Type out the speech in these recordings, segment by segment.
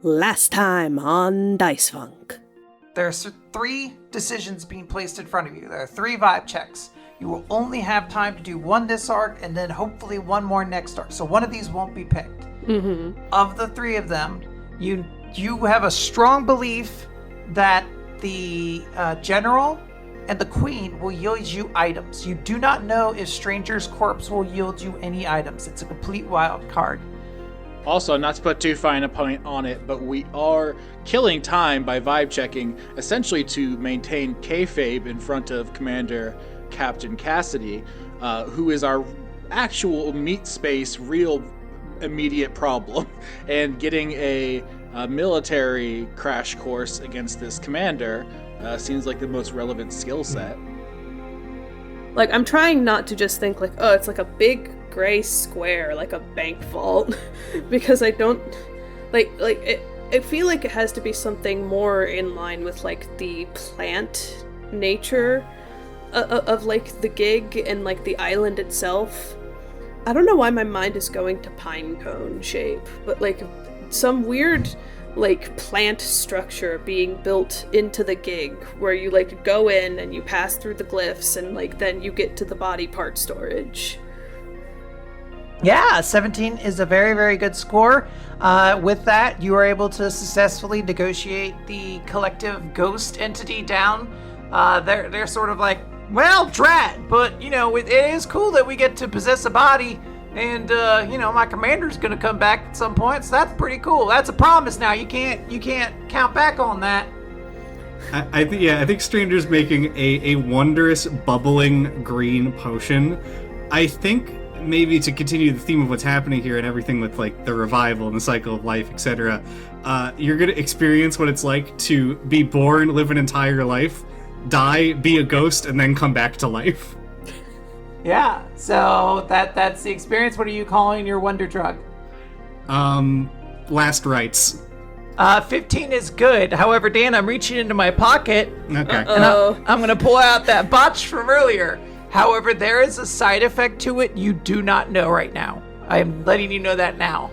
Last time on Dice Funk. There's 3 decisions being placed in front of you. There are 3 vibe checks. You will only have time to do one this arc and then hopefully one more next arc. So one of these won't be picked. Of the 3 of them, you have a strong belief that the general and the queen will yield you items. You do not know if Stranger's Corpse will yield you any items. It's a complete wild card. Also, not to put too fine a point on it, but we are killing time by vibe checking, essentially to maintain kayfabe in front of Commander Captain Cassidy, who is our actual meat space, real immediate problem, and getting a military crash course against this commander seems like the most relevant skill set. Like, I'm trying not to just think like, oh, it's like a big gray square, like a bank vault, because I don't I feel like it has to be something more in line with like the plant nature of like the gig and like the island itself. I don't know why my mind is going to pine cone shape, but like some weird like plant structure being built into the gig where you like go in and you pass through the glyphs and like then you get to the body part storage. Yeah, 17 is a very, very good score. With that, you are able to successfully negotiate the collective ghost entity down. They're sort of like, well, drat, but, you know, it is cool that we get to possess a body, and, you know, my commander's gonna come back at some point, so that's pretty cool. That's a promise now. You can't count back on that. I think Stranger's making a wondrous bubbling green potion. I think maybe to continue the theme of what's happening here and everything with like the revival and the cycle of life, etc., you're gonna experience what it's like to be born, live an entire life, die, be a ghost, and then come back to life. Yeah, so that's the experience. What are you calling your wonder drug? Last rites. 15 is good. However, Dan, I'm reaching into my pocket. Okay. And I'm gonna pull out that botch from earlier. However, there is a side effect to it you do not know right now. I am letting you know that now.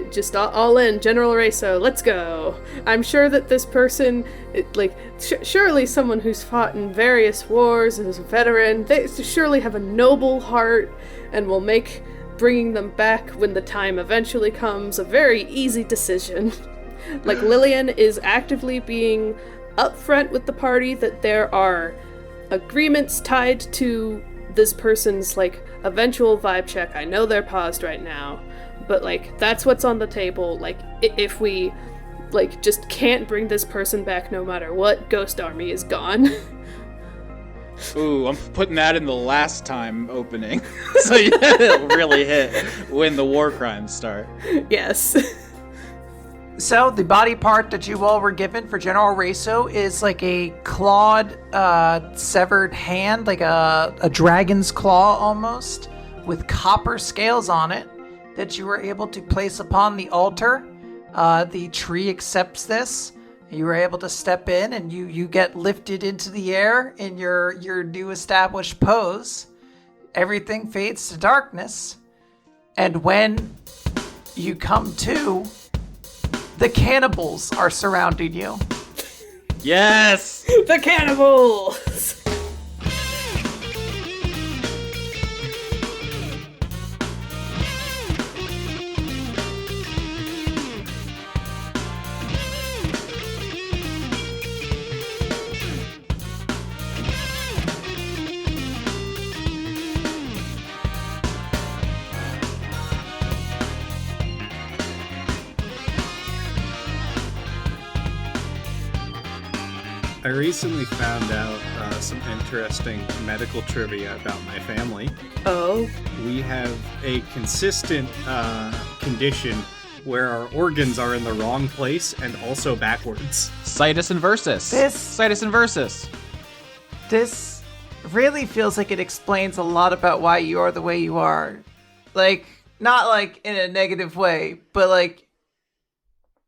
Just all in, General Reso, let's go. I'm sure that this person, surely someone who's fought in various wars and is a veteran, they surely have a noble heart and will make bringing them back when the time eventually comes a very easy decision. Like, Lilian is actively being upfront with the party that there are agreements tied to this person's, like, eventual vibe check. I know they're paused right now, but, like, that's what's on the table. Like, if we, like, just can't bring this person back no matter what, Ghost Army is gone. Ooh, I'm putting that in the last time opening. So yeah, it'll really hit when the war crimes start. Yes. So, the body part that you all were given for General Reso is like a clawed, severed hand, like a dragon's claw almost, with copper scales on it that you were able to place upon the altar. The tree accepts this. You were able to step in and you get lifted into the air in your new established pose. Everything fades to darkness. And when you come to, the cannibals are surrounding you. Yes! The cannibals! I recently found out some interesting medical trivia about my family. Oh. We have a consistent condition where our organs are in the wrong place and also backwards. Situs inversus. Situs inversus. This really feels like it explains a lot about why you are the way you are. Like, not like in a negative way, but like,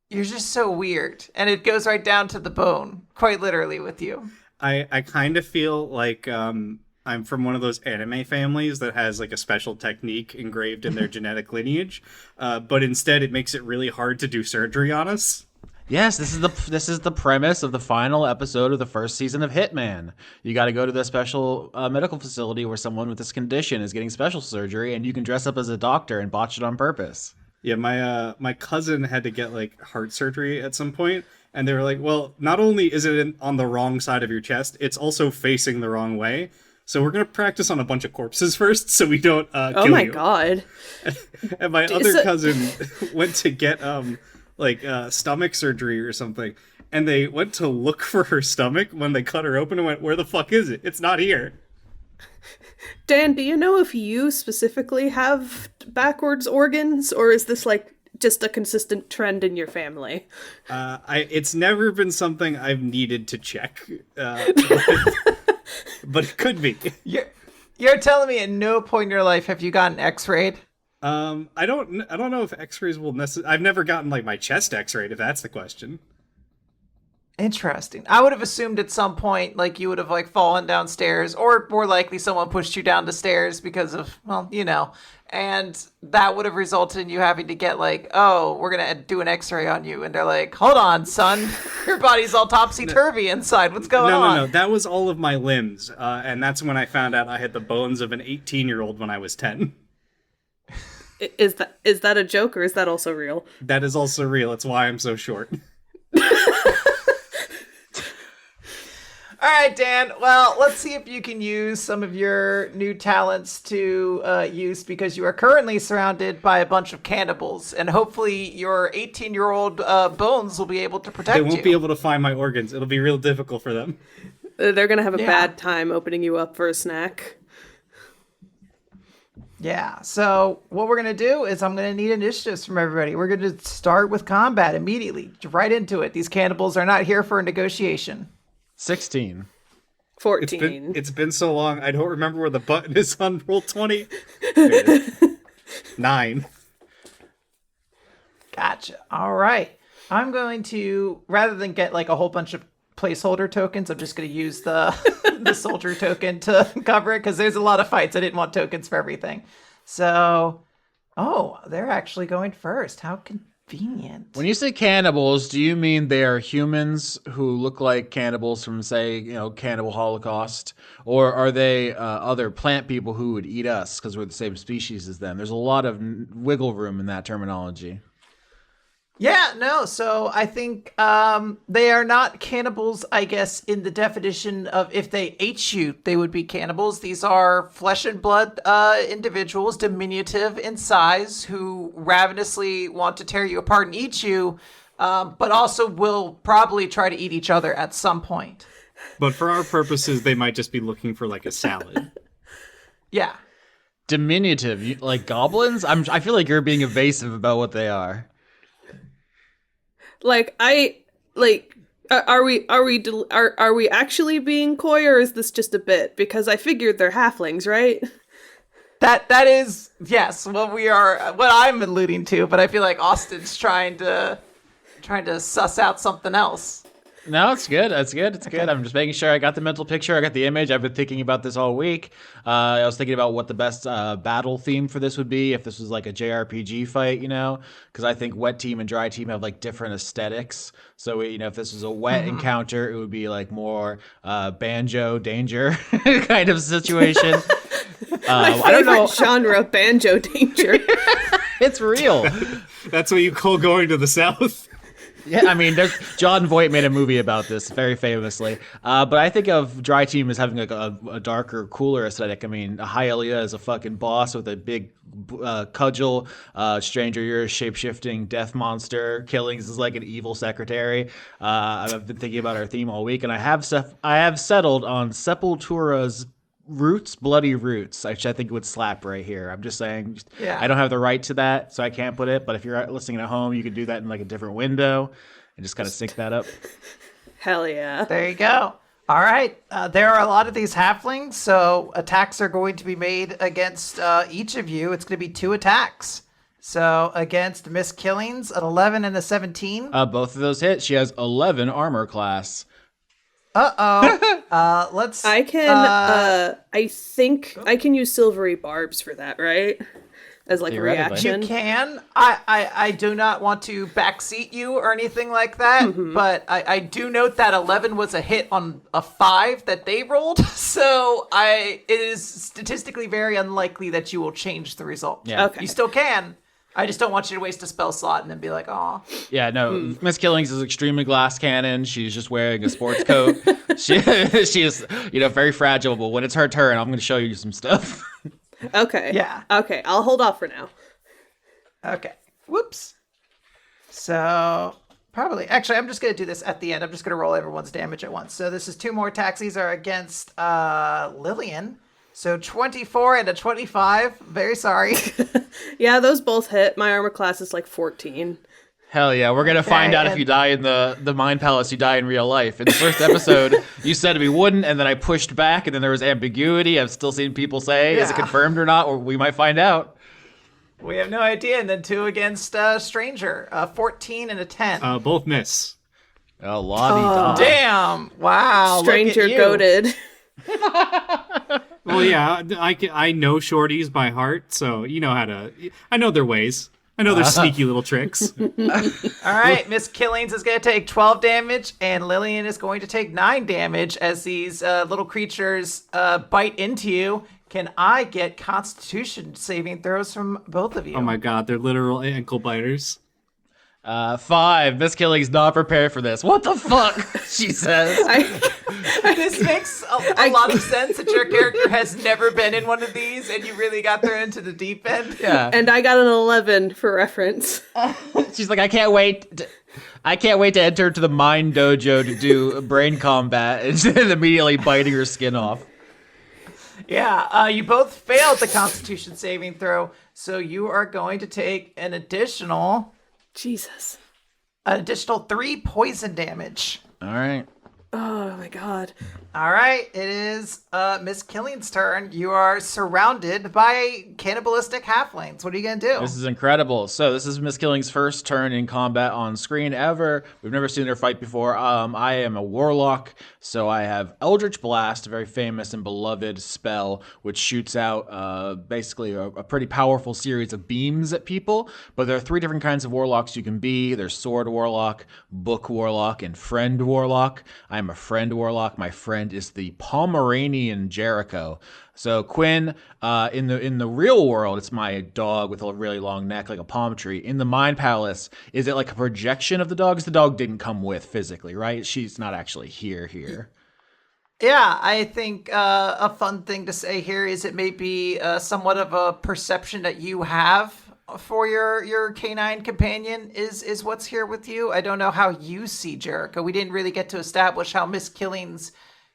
you're just so weird. And it goes right down to the bone, quite literally, with you. I kind of feel like I'm from one of those anime families that has like a special technique engraved in their genetic lineage, but instead it makes it really hard to do surgery on us. Yes, this is the premise of the final episode of the first season of Hitman. You got to go to the special medical facility where someone with this condition is getting special surgery, and you can dress up as a doctor and botch it on purpose. Yeah, my cousin had to get like heart surgery at some point, and they were like, "Well, not only is it on the wrong side of your chest, it's also facing the wrong way. So we're gonna practice on a bunch of corpses first, so we don't kill you." Oh my god! And my other cousin went to get stomach surgery or something, and they went to look for her stomach when they cut her open and went, "Where the fuck is it? It's not here." Dan, do you know if you specifically have backwards organs, or is this like just a consistent trend in your family? It's never been something I've needed to check, but it could be. You're telling me at no point in your life have you gotten X-rayed? I don't know if X-rays will necessarily. I've never gotten like my chest X-rayed, if that's the question. Interesting. I would have assumed at some point, like, you would have, like, fallen downstairs, or more likely someone pushed you down the stairs because of, well, you know, and that would have resulted in you having to get, like, oh, we're going to do an x-ray on you, and they're like, hold on, son, your body's all topsy-turvy inside, what's going on? No, that was all of my limbs, and that's when I found out I had the bones of an 18-year-old when I was 10. Is that a joke, or is that also real? That is also real, it's why I'm so short. All right, Dan. Well, let's see if you can use some of your new talents to use, because you are currently surrounded by a bunch of cannibals, and hopefully your 18-year-old bones will be able to protect you. They won't be able to find my organs. It'll be real difficult for them. They're gonna have a bad time opening you up for a snack. Yeah, so what we're going to do is I'm going to need initiatives from everybody. We're going to start with combat immediately, right into it. These cannibals are not here for a negotiation. 16. 14. It's been so long, I don't remember where the button is on Roll20. 9. Gotcha. All right. I'm going to, rather than get like a whole bunch of placeholder tokens, I'm just going to use the the soldier token to cover it, because there's a lot of fights. I didn't want tokens for everything. So, oh, they're actually going first. How convenient. When you say cannibals, do you mean they are humans who look like cannibals from, say, Cannibal Holocaust? Or are they other plant people who would eat us because we're the same species as them? There's a lot of wiggle room in that terminology. Yeah, no, so I think they are not cannibals, I guess, in the definition of if they ate you, they would be cannibals. These are flesh and blood individuals, diminutive in size, who ravenously want to tear you apart and eat you, but also will probably try to eat each other at some point. But for our purposes, they might just be looking for like a salad. Yeah. Diminutive, like goblins? I feel like you're being evasive about what they are. Are we actually being coy, or is this just a bit? Because I figured they're halflings, right? That is, yes, what I'm alluding to, but I feel like Austin's trying to suss out something else. No, it's good. It's good. I'm just making sure I got the mental picture. I got the image. I've been thinking about this all week. I was thinking about what the best battle theme for this would be if this was like a JRPG fight, because I think wet team and dry team have like different aesthetics. So, if this was a wet encounter, it would be like more banjo danger kind of situation. I don't know genre, banjo danger. It's real. That's what you call going to the south. Yeah, I mean, John Voight made a movie about this very famously. But I think of Dry Team as having like a darker, cooler aesthetic. I mean, Hylia is a fucking boss with a big cudgel. Stranger, you're a shape-shifting death monster. Killings is like an evil secretary. I've been thinking about our theme all week, and I have settled on Sepultura's bloody roots, which I think would slap right here. I'm just saying, I don't have the right to that, so I can't put it. But if you're listening at home, you could do that in like a different window and just kind of sync that up. Hell yeah. There you go. All right. There are a lot of these halflings, so attacks are going to be made against each of you. It's going to be 2 attacks. So against Miss Killings, an 11 and a 17. Both of those hit. She has 11 armor class. Let's. I can. I think I can use silvery barbs for that, right? as like a Theoretically. reaction? You can. I do not want to backseat you or anything like that, but I do note that 11 was a hit on a 5 that they rolled, so it is statistically very unlikely that you will change the result. Yeah. Okay. You still can. I just don't want you to waste a spell slot and then be like, "Aw." Yeah, no. Miss Killings is extremely glass cannon. She's just wearing a sports coat. she is, very fragile. But when it's her turn, I'm going to show you some stuff. Okay. Yeah. Okay, I'll hold off for now. Okay. Whoops. So probably. Actually, I'm just going to do this at the end. I'm just going to roll everyone's damage at once. So this is 2 more attacks. These are against Lilian. So 24 and a 25. Very sorry. Yeah, those both hit. My armor class is like 14. Hell yeah, we're going to find out if you die in the Mind Palace, you die in real life. In the first episode, you said we wouldn't, and then I pushed back, and then there was ambiguity. I've still seen people say, is it confirmed or not? Or we might find out. We have no idea. And then 2 against Stranger. 14 and a 10. Both miss. Oh, la-di-da. Damn. Wow. Stranger look at you. goated. Well, yeah, I know shorties by heart, so I know their ways. I know their sneaky little tricks. All right, Miss Killings is going to take 12 damage, and Lilian is going to take 9 damage as these little creatures bite into you. Can I get Constitution saving throws from both of you? Oh my god, they're literal ankle biters. 5. Miss Killing's not prepared for this. What the fuck? She says. This makes a lot of sense that your character has never been in one of these, and you really got thrown into the deep end. Yeah. And I got an 11 for reference. She's like, I can't wait to enter to the Mind Dojo to do brain combat, and immediately biting her skin off. Yeah, you both failed the Constitution saving throw, so you are going to take an additional Jesus. 3 poison damage. All right. Oh my god. All right, it is Miss Killing's turn. You are surrounded by cannibalistic halflings. What are you gonna do? This is incredible. So this is Miss Killing's first turn in combat on screen ever. We've never seen her fight before. I am a warlock, so I have Eldritch Blast, a very famous and beloved spell, which shoots out basically a pretty powerful series of beams at people. But there are 3 different kinds of warlocks you can be. There's Sword Warlock, Book Warlock, and Friend Warlock. I am a Friend Warlock. My friend is the Pomeranian Jericho. So Quinn, in the real world, it's my dog with a really long neck like a palm tree. In the Mind Palace, is it like a projection of the dog? 'Cause the dog didn't come with physically, right? She's not actually here. Yeah, I think a fun thing to say here is it may be somewhat of a perception that you have for your canine companion is what's here with you. I don't know how you see Jericho. We didn't really get to establish how Miss Killings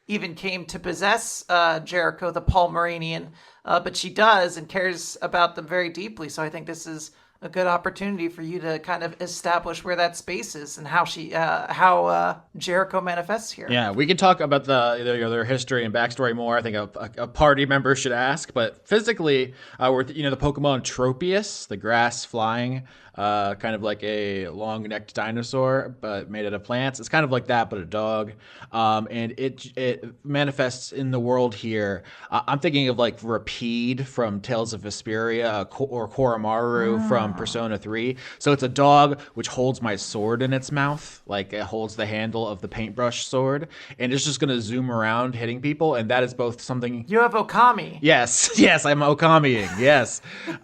even came to possess Jericho, the Pomeranian, but she does and cares about them very deeply. So I think this is a good opportunity for you to kind of establish where that space is and how Jericho manifests here. Yeah, we can talk about their history and backstory more. I think a party member should ask, but physically, we're the Pokemon Tropius, the grass flying, kind of like a long-necked dinosaur, but made out of plants. It's kind of like that, but a dog. And it manifests in the world here. I'm thinking of like Rapide from Tales of Vesperia or Koromaru from Persona 3. So it's a dog which holds my sword in its mouth, like it holds the handle of the paintbrush sword, and it's just going to zoom around hitting people. And that is both something. You have Okami. Yes, I'm Okamiing. Yes.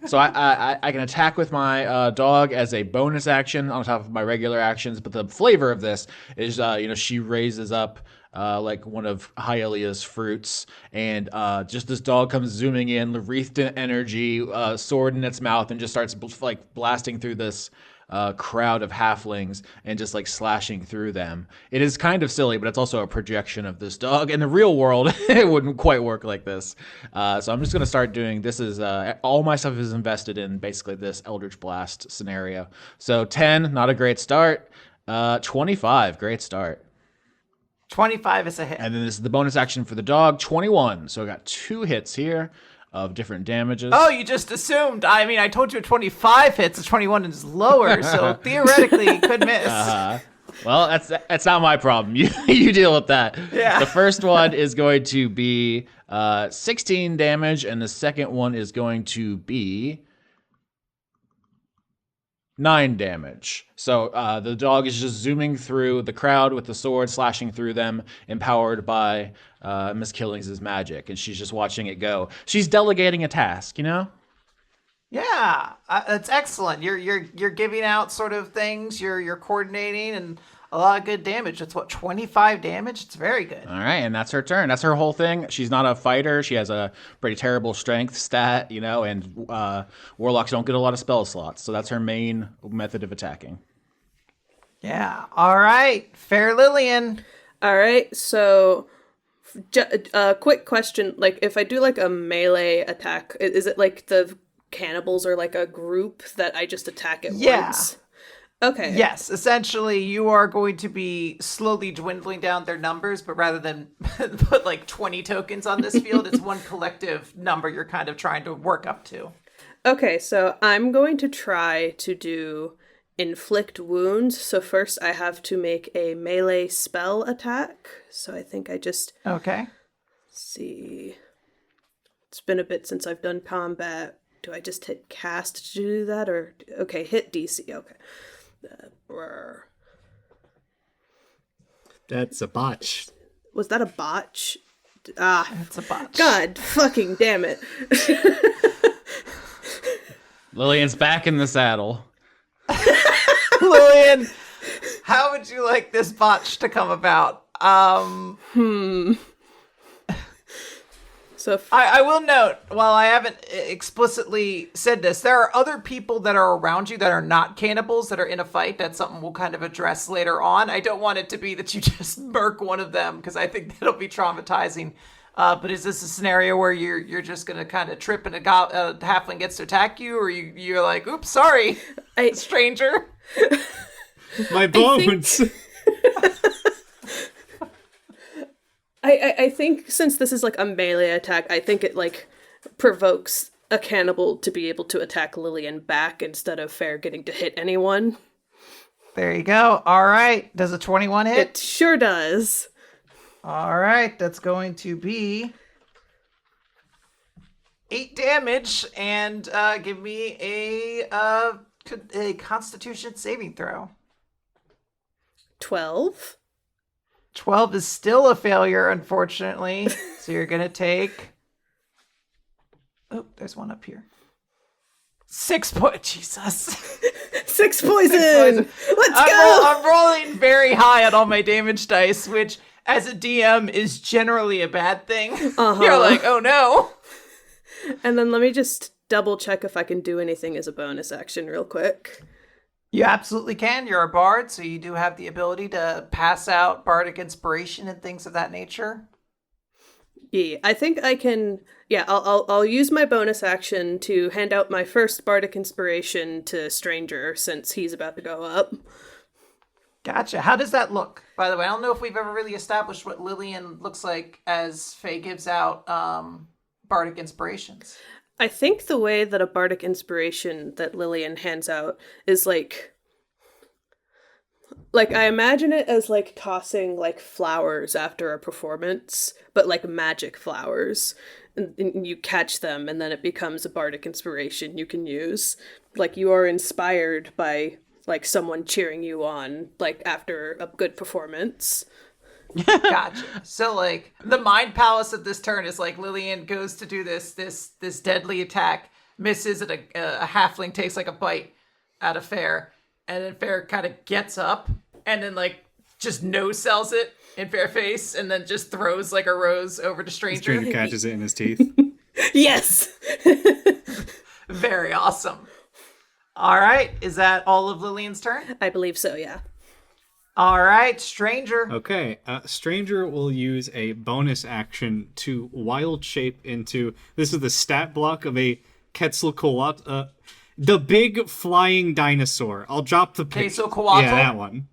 So I can attack with my dog as a bonus action on top of my regular actions. But the flavor of this is, she raises up like one of Hylia's fruits, and just this dog comes zooming in, wreathed in energy, sword in its mouth, and just starts like blasting through this crowd of halflings and just like slashing through them. It is kind of silly, but it's also a projection of this dog. In the real world, it wouldn't quite work like this. So I'm just going to start doing this. Is all my stuff is invested in basically this Eldritch Blast scenario. So 10, not a great start. 25, great start. 25 is a hit. And then this is the bonus action for the dog, 21. So I got 2 hits here of different damages. Oh, you just assumed. I mean, I told you 25 hits, a 21 is lower, so theoretically you could miss. Well, that's not my problem. You deal with that. Yeah. The first one is going to be 16 damage, and the second one is going to be 9 damage. So the dog is just zooming through the crowd with the sword, slashing through them, empowered by Miss Killings' magic, and she's just watching it go. She's delegating a task, you know? Yeah, that's excellent. You're giving out sort of things. You're coordinating and a lot of good damage. That's what 25 damage. It's very good. All right, and that's her turn. That's her whole thing. She's not a fighter. She has a pretty terrible strength stat, you know, and warlocks don't get a lot of spell slots, so that's her main method of attacking. Yeah. All right, fair Lilian. All right, so quick question: like, if I do like a melee attack, is it like the cannibals are like a group that I just attack at once? Okay. Yes, essentially you are going to be slowly dwindling down their numbers, but rather than put like 20 tokens on this field, it's one collective number you're kind of trying to work up to. Okay, so I'm going to try to do inflict wounds. So first I have to make a melee spell attack. So I think I just see. It's been a bit since I've done combat. Do I just hit cast to do that, or okay, hit DC? Okay. That's a botch. Was that a botch? It's a botch. God fucking damn it. Lillian's back in the saddle. Lilian, how would you like this botch to come about? So I will note, while I haven't explicitly said this, there are other people that are around you that are not cannibals that are in a fight. That's something we'll kind of address later on. I don't want it to be that you just murk one of them, because I think that'll be traumatizing. But is this a scenario where you're just going to kind of trip and a halfling gets to attack you, or you're like, oops, sorry, stranger? My bones! I think since this is like a melee attack, I think it like provokes a cannibal to be able to attack Lilian back instead of Fair getting to hit anyone. There you go. All right. Does a 21 hit? It sure does. All right. That's going to be 8 damage, and give me a Constitution saving throw. 12. 12 is still a failure, unfortunately. So you're going to take... Oh, there's one up here. 6 points. Jesus. 6 poison! Let's go! I'm rolling very high on all my damage dice, which, as a DM, is generally a bad thing. You're like, oh no. And then let me just double check if I can do anything as a bonus action real quick. You absolutely can. You're a bard, so you do have the ability to pass out bardic inspiration and things of that nature. Yeah, I think I can. Yeah, I'll use my bonus action to hand out my first bardic inspiration to Stranger since he's about to go up. Gotcha. How does that look? By the way, I don't know if we've ever really established what Lilian looks like as Faye gives out bardic inspirations. I think the way that a bardic inspiration that Lilian hands out is like I imagine it as like tossing like flowers after a performance, but like magic flowers. And you catch them and then it becomes a bardic inspiration you can use. Like you are inspired by like someone cheering you on like after a good performance. Gotcha. So like the mind palace of this turn is like Lilian goes to do this deadly attack, misses, and a halfling takes like a bite out of Fair, and then Fair kind of gets up and then like just no-sells it in Fair face, and then just throws like a rose over to Stranger. Stranger catches it in his teeth. Yes. Very awesome. All right, is that all of Lilian's turn? I believe so, yeah. All right, Stranger. Okay, Stranger will use a bonus action to wild shape into... This is the stat block of a Quetzalcoatlus, the big flying dinosaur. I'll drop the picture. Quetzalcoatlus? Yeah, that one.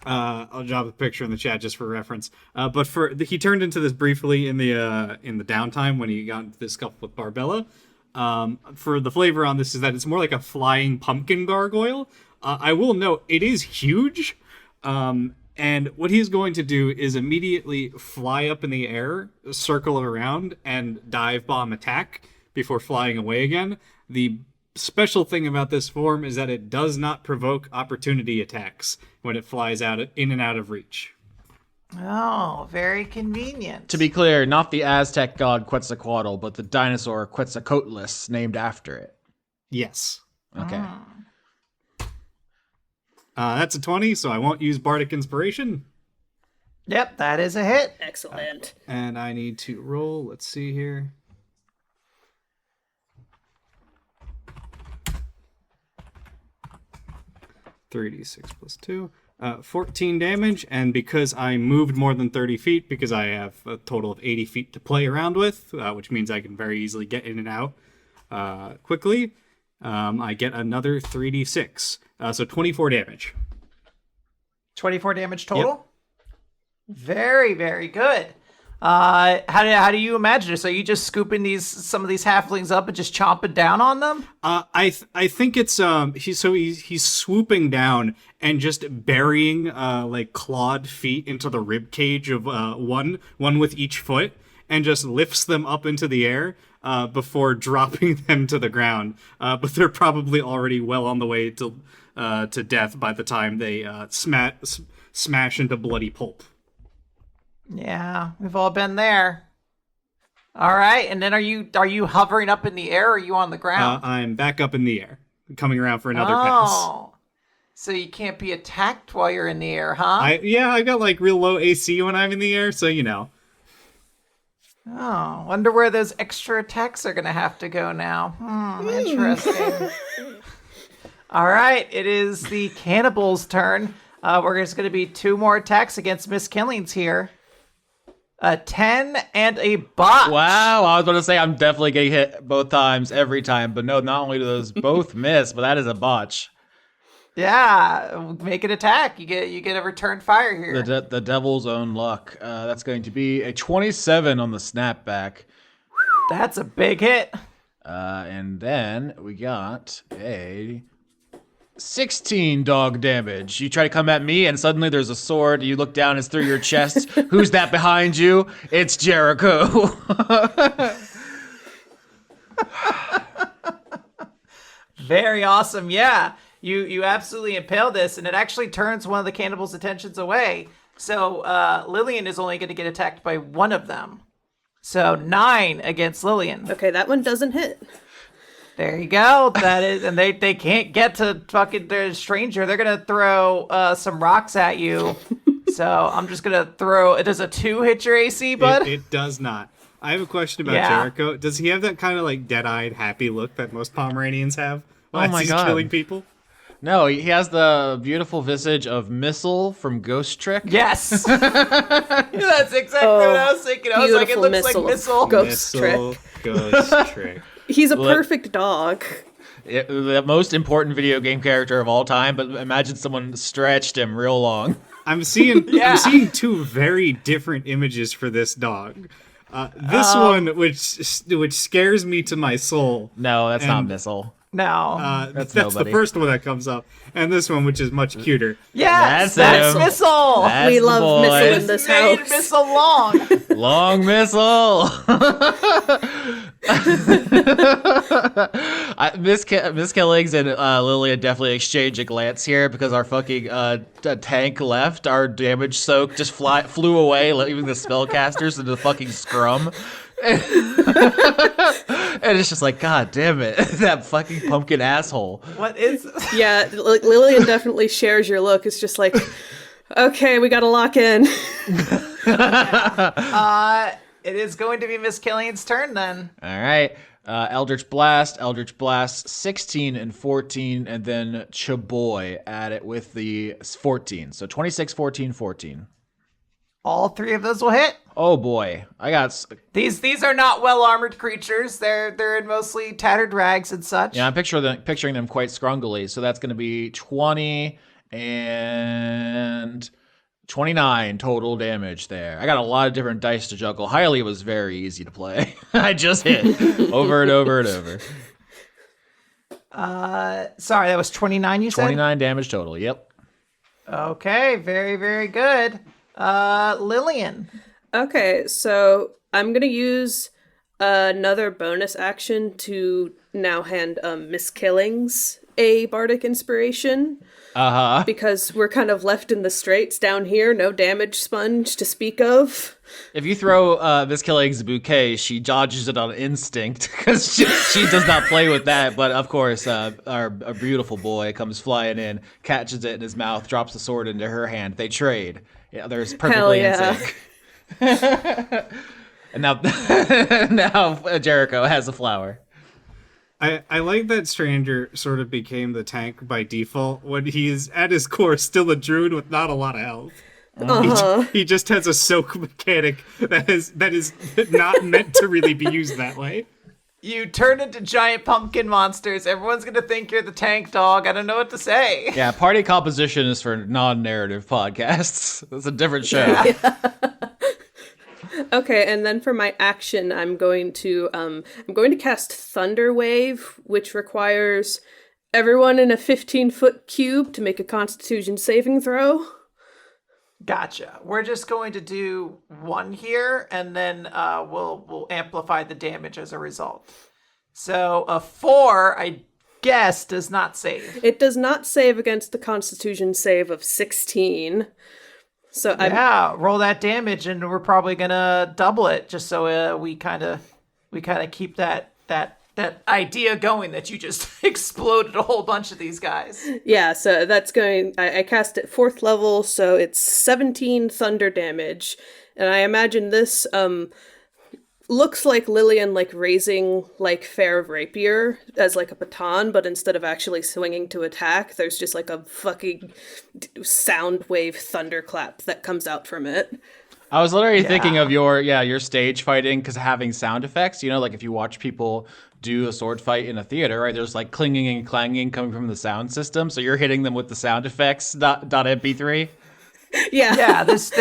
I'll drop the picture in the chat just for reference. But he turned into this briefly in the downtime when he got into this scuffle with Barbella. For the flavor on this is that it's more like a flying pumpkin gargoyle. I will note, it is huge, and what he's going to do is immediately fly up in the air, circle around, and dive bomb attack before flying away again. The special thing about this form is that it does not provoke opportunity attacks when it flies out in and out of reach. Oh, very convenient. To be clear, not the Aztec god Quetzalcoatl, but the dinosaur Quetzalcoatlus named after it. Yes. Okay. That's a 20, so I won't use Bardic Inspiration. Yep, that is a hit. Excellent. And I need to roll. Let's see here. $3d6 plus 2. 14 damage, and because I moved more than 30 feet, because I have a total of 80 feet to play around with, which means I can very easily get in and out quickly, I get another 3d6. So 24 damage. 24 damage total? Yep. Very, very good. How do you imagine it? So you just scooping some of these halflings up and just chomping down on them? I think it's he's swooping down and just burying like clawed feet into the rib cage of one with each foot, and just lifts them up into the air before dropping them to the ground. But they're probably already well on the way to death by the time they smash into bloody pulp. Yeah, we've all been there. All right, and then are you hovering up in the air, or are you on the ground? I'm back up in the air, coming around for another pass. So you can't be attacked while you're in the air, huh? I got like real low AC when I'm in the air, so you know. Oh, wonder where those extra attacks are gonna have to go now. Interesting. All right, it is the cannibals' turn. We're just gonna be 2 more attacks against Miss Killings here. A 10 and a botch. Wow, I was going to say I'm definitely getting hit both times, every time. But no, not only do those both miss, but that is a botch. Yeah, make an attack. You get a return fire here. The devil's own luck. That's going to be a 27 on the snapback. That's a big hit. And then we got a 16 dog damage. You try to come at me, and suddenly there's a sword. You look down, it's through your chest. Who's that behind you? It's Jericho. Very awesome. Yeah, you absolutely impale this, and it actually turns one of the cannibals' attentions away. So Lilian is only going to get attacked by one of them. So 9 against Lilian. Okay, that one doesn't hit. There you go. That is, and they can't get to fucking the stranger. They're gonna throw some rocks at you. So I'm just gonna throw. Does a 2 hit your AC, bud? It does not. I have a question about Jericho. Does he have that kind of like dead-eyed, happy look that most Pomeranians have while he's killing people? No, he has the beautiful visage of Missile from Ghost Trick. Yes. That's exactly what I was thinking. I was like, it looks like Missile. Ghost Trick. He's a perfect dog. The most important video game character of all time, but imagine someone stretched him real long. I'm seeing 2 very different images for this dog. This one, which scares me to my soul. No, that's not Missile. No, that's the first one that comes up, and this one, which is much cuter. Yes, that's Missile. We love Missile in this house. Made Missile long. Long Missile. Miss Killings and Lilian definitely exchange a glance here, because our fucking tank left. Our damage soak just flew away, leaving the spellcasters in the fucking scrum. And it's just like, God damn it, that fucking pumpkin asshole. What is? Yeah, Lilian definitely shares your look. It's just like, okay, we gotta lock in. It is going to be Miss Killian's turn then. All right. Eldritch Blast, 16 and 14, and then Chaboy at it with the 14. So 26, 14, 14. All 3 of those will hit. Oh boy, I got these are not well armored creatures. They're in mostly tattered rags and such. Yeah, I'm picturing them quite scrungly. So that's going to be 20 and 29 total damage there. I got a lot of different dice to juggle. Hylia was very easy to play. I just hit over and over and over. Sorry, that was 29. You said 29 damage total. Yep. Okay, very very good. Lilian. Okay, so I'm gonna use another bonus action to now hand Miss Killings a bardic inspiration. Uh-huh. Because we're kind of left in the straits down here, no damage sponge to speak of. If you throw Miss Killings a bouquet, she dodges it on instinct because she does not play with that. But of course, our beautiful boy comes flying in, catches it in his mouth, drops the sword into her hand. They trade. Yeah, they're perfectly in sync. And now Jericho has a flower. I like that Stranger sort of became the tank by default when he's at his core still a druid with not a lot of health. He just has a soak mechanic that is not meant to really be used that way. You turn into giant pumpkin monsters. Everyone's going to think you're the tank dog. I don't know what to say. Yeah, party composition is for non-narrative podcasts. It's a different show. Yeah. Okay, and then for my action, I'm going to cast Thunder Wave, which requires everyone in a 15-foot cube to make a Constitution saving throw. Gotcha. We're just going to do one here, and then we'll amplify the damage as a result. So a 4, I guess, does not save. It does not save against the Constitution save of 16. So roll that damage, and we're probably gonna double it, just so we kind of keep that idea going that you just exploded a whole bunch of these guys. Yeah, so that's going. I cast it 4th level, so it's 17 thunder damage, and I imagine this looks like Lilian raising Fair Rapier as a baton, but instead of actually swinging to attack, there's just a fucking sound wave thunderclap that comes out from it. I was literally thinking of your stage fighting because having sound effects, if you watch people do a sword fight in a theater, right? There's clinging and clanging coming from the sound system, so you're hitting them with the sound effects .mp3. Yeah. Yeah, this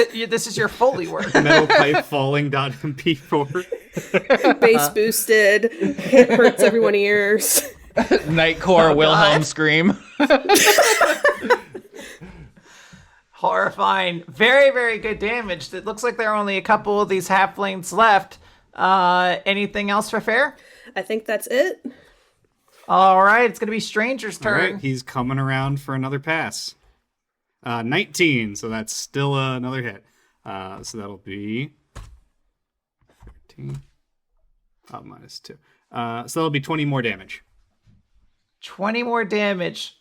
is your Foley work. Metal pipe falling .mp4. Bass boosted. It hurts everyone's ears. Nightcore Wilhelm scream. Horrifying. Very, very good damage. It looks like there are only a couple of these halflings left. Anything else for Fair? I think that's it. All right, it's going to be Stranger's turn. All right, he's coming around for another pass. 19, so that's still another hit. So that'll be 13. -2. So that'll be 20 more damage. 20 more damage.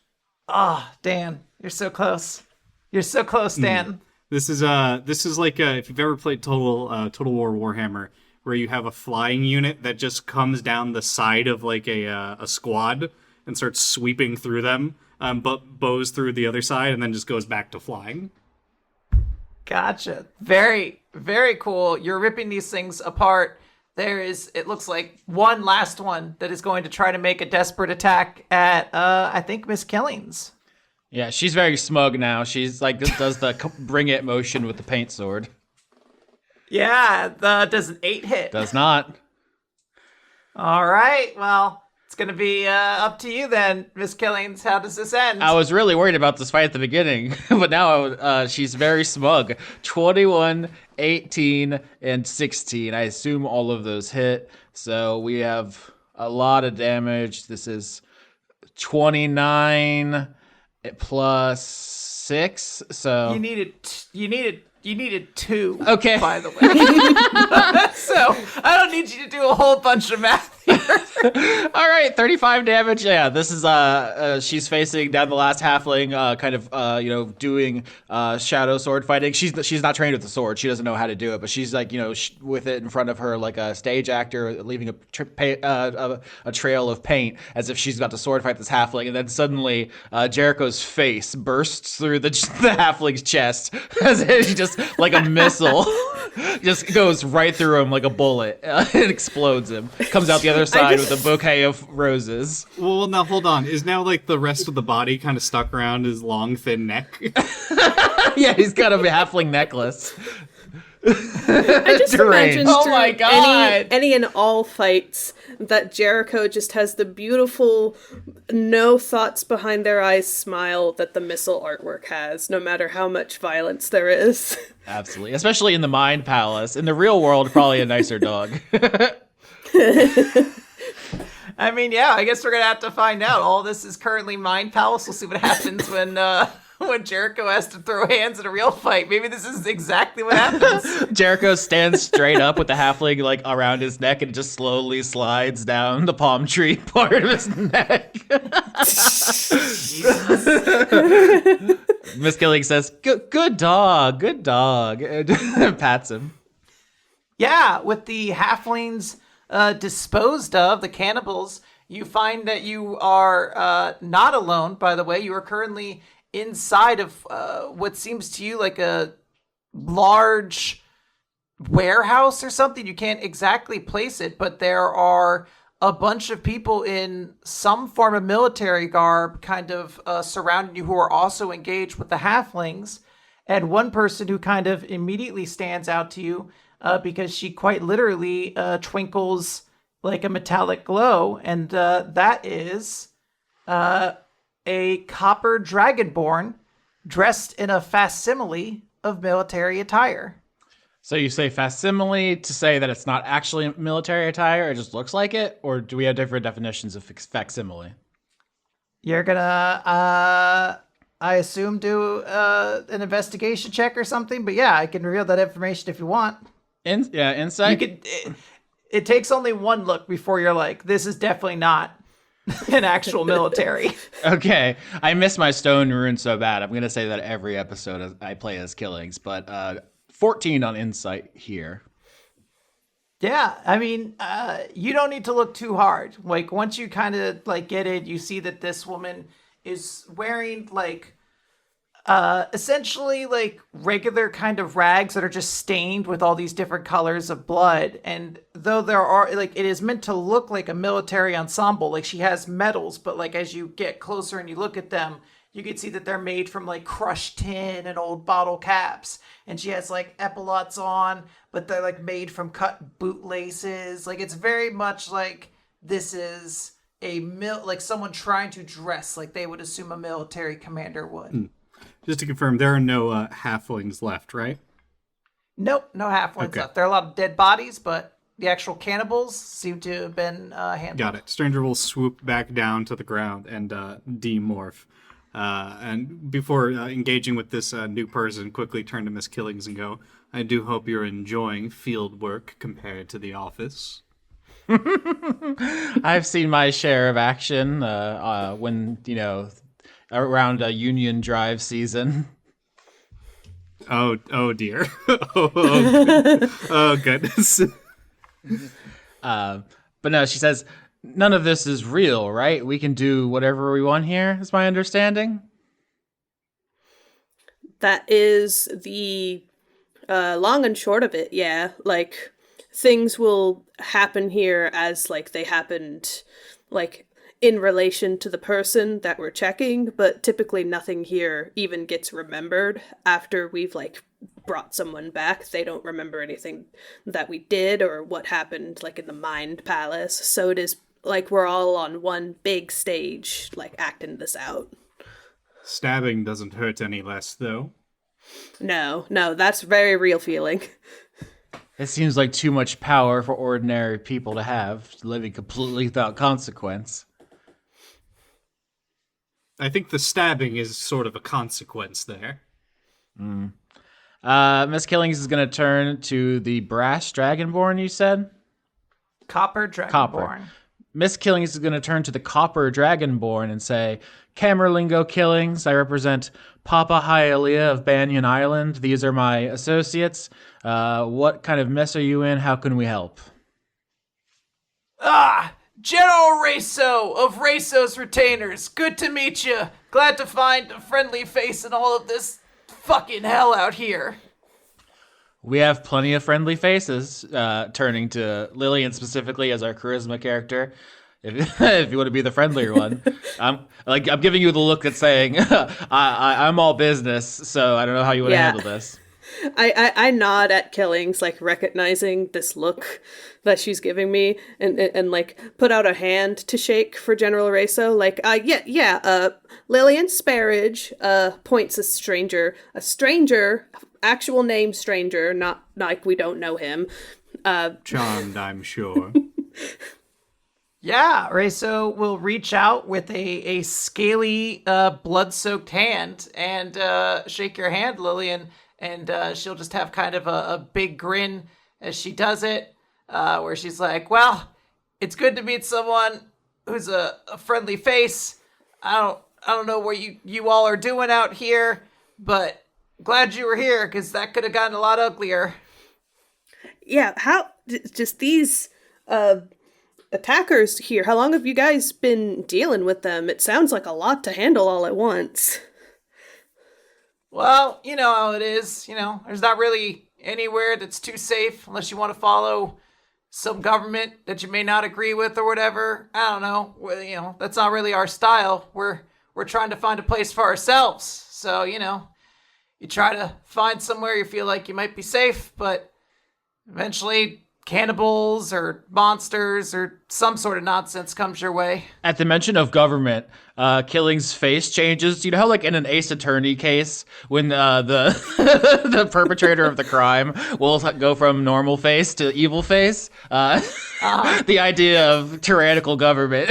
Ah, Dan, you're so close. You're so close, Dan. This is if you've ever played Total War Warhammer, where you have a flying unit that just comes down the side of a squad and starts sweeping through them. But bows through the other side and then just goes back to flying. Gotcha. Very, very cool. You're ripping these things apart. It looks like one last one that is going to try to make a desperate attack at, I think, Miss Killings. Yeah, she's very smug now. She's does the bring it motion with the paint sword. Yeah, does an 8 hit? Does not. All right, well, it's going to be up to you then, Miss Killings. How does this end? I was really worried about this fight at the beginning, but now she's very smug. 21, 18, and 16. I assume all of those hit. So we have a lot of damage. This is 29 plus 6. So you needed 2. Okay. By the way. So I don't need you to do a whole bunch of math here. All right, 35 damage. Yeah, this is she's facing down the last halfling, doing shadow sword fighting. She's not trained with the sword. She doesn't know how to do it, but she's with it in front of her like a stage actor, leaving a trail of paint as if she's about to sword fight this halfling, and then suddenly Jericho's face bursts through the halfling's chest as if she just like a missile just goes right through him like a bullet. It explodes him. Comes out the other side with a bouquet of roses. Well, now hold on. Is now the rest of the body kind of stuck around his long, thin neck? Yeah, he's got a halfling necklace. I just imagine oh my God. any and all fights that Jericho just has the beautiful, no thoughts behind their eyes smile that the missile artwork has, no matter how much violence there is. Absolutely, especially in the Mind Palace. In the real world, probably a nicer dog. I mean, yeah, I guess we're gonna have to find out. All this is currently Mind Palace. We'll see what happens when Jericho has to throw hands in a real fight. Maybe this is exactly what happens. Jericho stands straight up with the halfling like around his neck and it just slowly slides down the palm tree part of his neck. Miss Killing says, good dog, and pats him. Yeah, with the halflings disposed of, the cannibals, you find that you are not alone, by the way. You are currently inside of what seems to you like a large warehouse or something. You can't exactly place it, but there are a bunch of people in some form of military garb kind of surrounding you who are also engaged with the halflings. And one person who kind of immediately stands out to you because she quite literally twinkles like a metallic glow. And that is a copper dragonborn dressed in a facsimile of military attire. So you say facsimile to say that it's not actually military attire, it just looks like it? Or do we have different definitions of facsimile? You're gonna, I assume, do an investigation check or something, but yeah, I can reveal that information if you want. Insight? It takes only one look before you're like, this is definitely not an actual military. Okay, I miss my stone rune so bad. I'm going to say that every episode I play as Killings, but 14 on insight here. Yeah, I mean, you don't need to look too hard. Like, once you kind of, like, get it, you see that this woman is wearing, like, essentially, like, regular kind of rags that are just stained with all these different colors of blood. And though there are, like, it is meant to look like a military ensemble. Like, she has medals, but, like, as you get closer and you look at them, you can see that they're made from, like, crushed tin and old bottle caps. And she has, like, epaulettes on, but they're, like, made from cut bootlaces. Like, it's very much like this is like someone trying to dress like they would assume a military commander would. Just to confirm, there are no halflings left, right? Nope, no halflings left. There are a lot of dead bodies, but the actual cannibals seem to have been handled. Got it. Stranger will swoop back down to the ground and demorph. And before engaging with this new person, quickly turn to Miss Killings and go, I do hope you're enjoying field work compared to the office. I've seen my share of action when, around a Union Drive season. Oh dear. Goodness. But no, she says, none of this is real, right? We can do whatever we want here, is my understanding. That is the long and short of it, yeah. Like, things will happen here as, like, they happened, like, in relation to the person that we're checking, but typically nothing here even gets remembered after we've, like, brought someone back. They don't remember anything that we did or what happened, like, in the Mind Palace. So it is like we're all on one big stage, like, acting this out. Stabbing doesn't hurt any less, though. No, that's very real feeling. It seems like too much power for ordinary people to have, living completely without consequence. I think the stabbing is sort of a consequence there. Miss Killings is going to turn to the brass dragonborn, you said? Copper dragonborn. Copper. Miss Killings is going to turn to the copper dragonborn and say, Camerlingo Killings, I represent Papa Hylia of Banyan Island. These are my associates. What kind of mess are you in? How can we help? General Reso of Reso's Retainers. Good to meet you. Glad to find a friendly face in all of this fucking hell out here. We have plenty of friendly faces, turning to Lilian specifically as our charisma character. If you want to be the friendlier one, I'm giving you the look that's saying, I'm all business, so I don't know how you want to handle this. I nod at Killings, like, recognizing this look that she's giving me, and like, put out a hand to shake for General Reso, like, Lilian Sparridge, points a stranger, actual name stranger, not like we don't know him. Charmed, I'm sure. Yeah, Reso will reach out with a scaly, blood-soaked hand and shake your hand, Lilian, and she'll just have kind of a big grin as she does it, where she's like, "Well, it's good to meet someone who's a friendly face. I don't know what you all are doing out here, but glad you were here because that could have gotten a lot uglier." Yeah, just these attackers here, how long have you guys been dealing with them? It sounds like a lot to handle all at once. Well, you know how it is. There's not really anywhere that's too safe unless you want to follow some government that you may not agree with or whatever. I don't know. Well, that's not really our style. We're trying to find a place for ourselves. So, you try to find somewhere you feel like you might be safe, but eventually cannibals or monsters or some sort of nonsense comes your way. At the mention of government, Killing's face changes. You know how, like, in an Ace Attorney case, when the the perpetrator of the crime will go from normal face to evil face? The idea of tyrannical government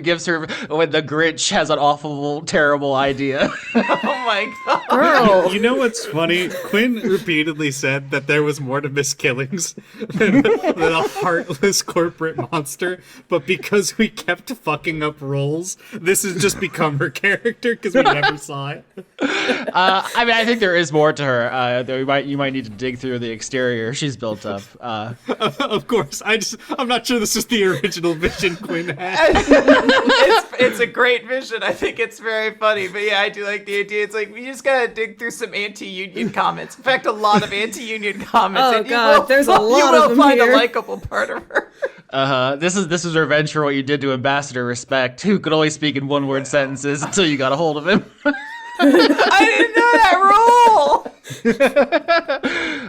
gives her, when the Grinch has an awful, terrible idea. Oh my god. Girl. You know what's funny? Quinn repeatedly said that there was more to Miss Killings than a heartless corporate monster, but because we kept fucking up roles, this has just become her character because we never saw it. I mean, I think there is more to her. You might need to dig through the exterior she's built up. Of course, I'm not sure this is the original vision Quinn had. It's a great vision. I think it's very funny. But yeah, I do like the idea. It's like, we just gotta dig through some anti-union comments. In fact, a lot of anti-union comments. Oh and god, there's a lot of them You will find here. a likable part of her. This is revenge for what you did to Ambassador Respect, who could only speak in one-word sentences until you got a hold of him. I didn't know that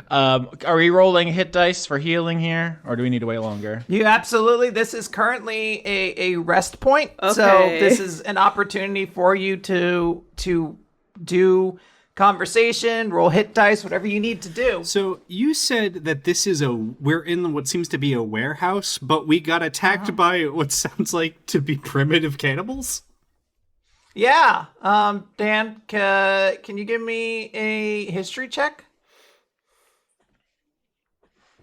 rule. Are we rolling hit dice for healing here, or do we need to wait longer? You absolutely. This is currently a rest point, so Okay. this is an opportunity for you to do conversation, roll hit dice, whatever you need to do. So you said that we're in what seems to be a warehouse, but we got attacked by what sounds like to be primitive cannibals? Yeah. Dan, can you give me a history check?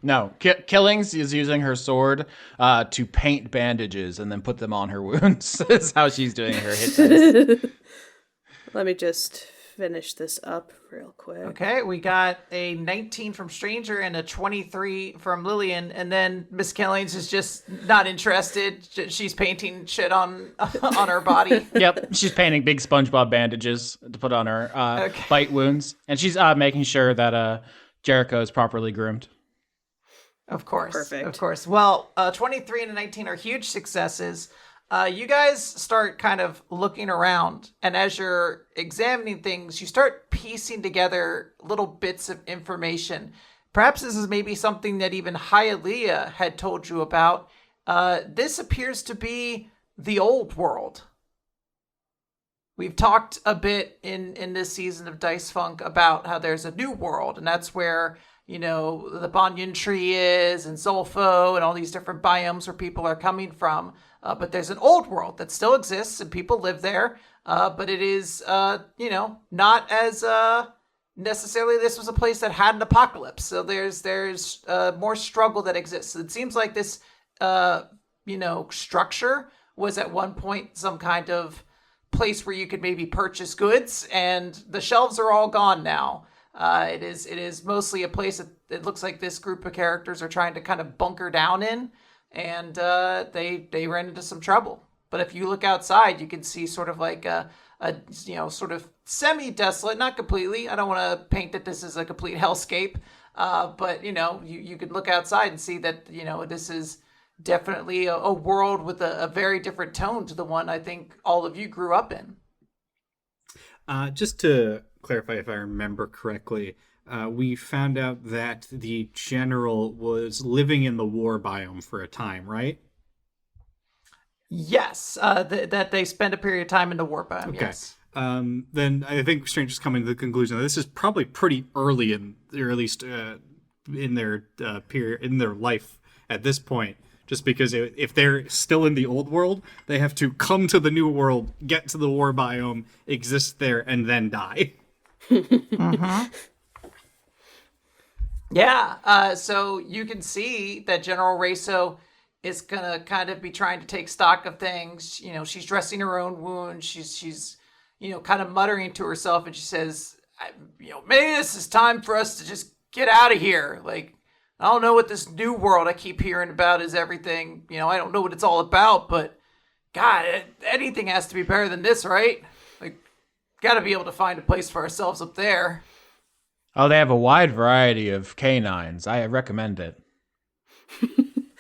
No. Killings is using her sword to paint bandages and then put them on her wounds. Is how she's doing her hit dice. Let me just finish this up real quick. Okay, we got a 19 from Stranger and a 23 from Lilian, and then Miss Killings is just not interested. She's painting shit on her body. Yep, she's painting big SpongeBob bandages to put on her bite wounds, and she's making sure that Jericho is properly groomed. Of course. Perfect. Of course. Well, 23 and a 19 are huge successes. You guys start kind of looking around, and as you're examining things, you start piecing together little bits of information. Perhaps this is maybe something that even Hyalea had told you about. This appears to be the old world. We've talked a bit in this season of Dice Funk about how there's a new world, and that's where the banyan tree is, and Zolfo, and all these different biomes where people are coming from. But there's an old world that still exists, and people live there. But it is, not as necessarily this was a place that had an apocalypse. So there's more struggle that exists. It seems like this, structure was at one point some kind of place where you could maybe purchase goods, and the shelves are all gone now. It is mostly a place that it looks like this group of characters are trying to kind of bunker down in, and they ran into some trouble. But if you look outside, you can see sort of like a sort of semi-desolate, not completely. I don't want to paint that this is a complete hellscape, but you could look outside and see that this is definitely a world with a very different tone to the one I think all of you grew up in. Just to clarify, if I remember correctly, we found out that the general was living in the war biome for a time, right? Yes, that they spend a period of time in the war biome. Okay. Yes. Then I think Stranger's coming to the conclusion that this is probably pretty early in, or at least in their period, in their life at this point. just because if they're still in the old world, they have to come to the new world, get to the war biome, exist there, and then die. Yeah, so you can see that General Reso is gonna kind of be trying to take stock of things. You know, she's dressing her own wound. She's kind of muttering to herself, and she says, maybe this is time for us to just get out of here. Like, I don't know what this new world I keep hearing about is everything. I don't know what it's all about, but God, anything has to be better than this, right? Like, gotta be able to find a place for ourselves up there. Oh, they have a wide variety of canines. I recommend it.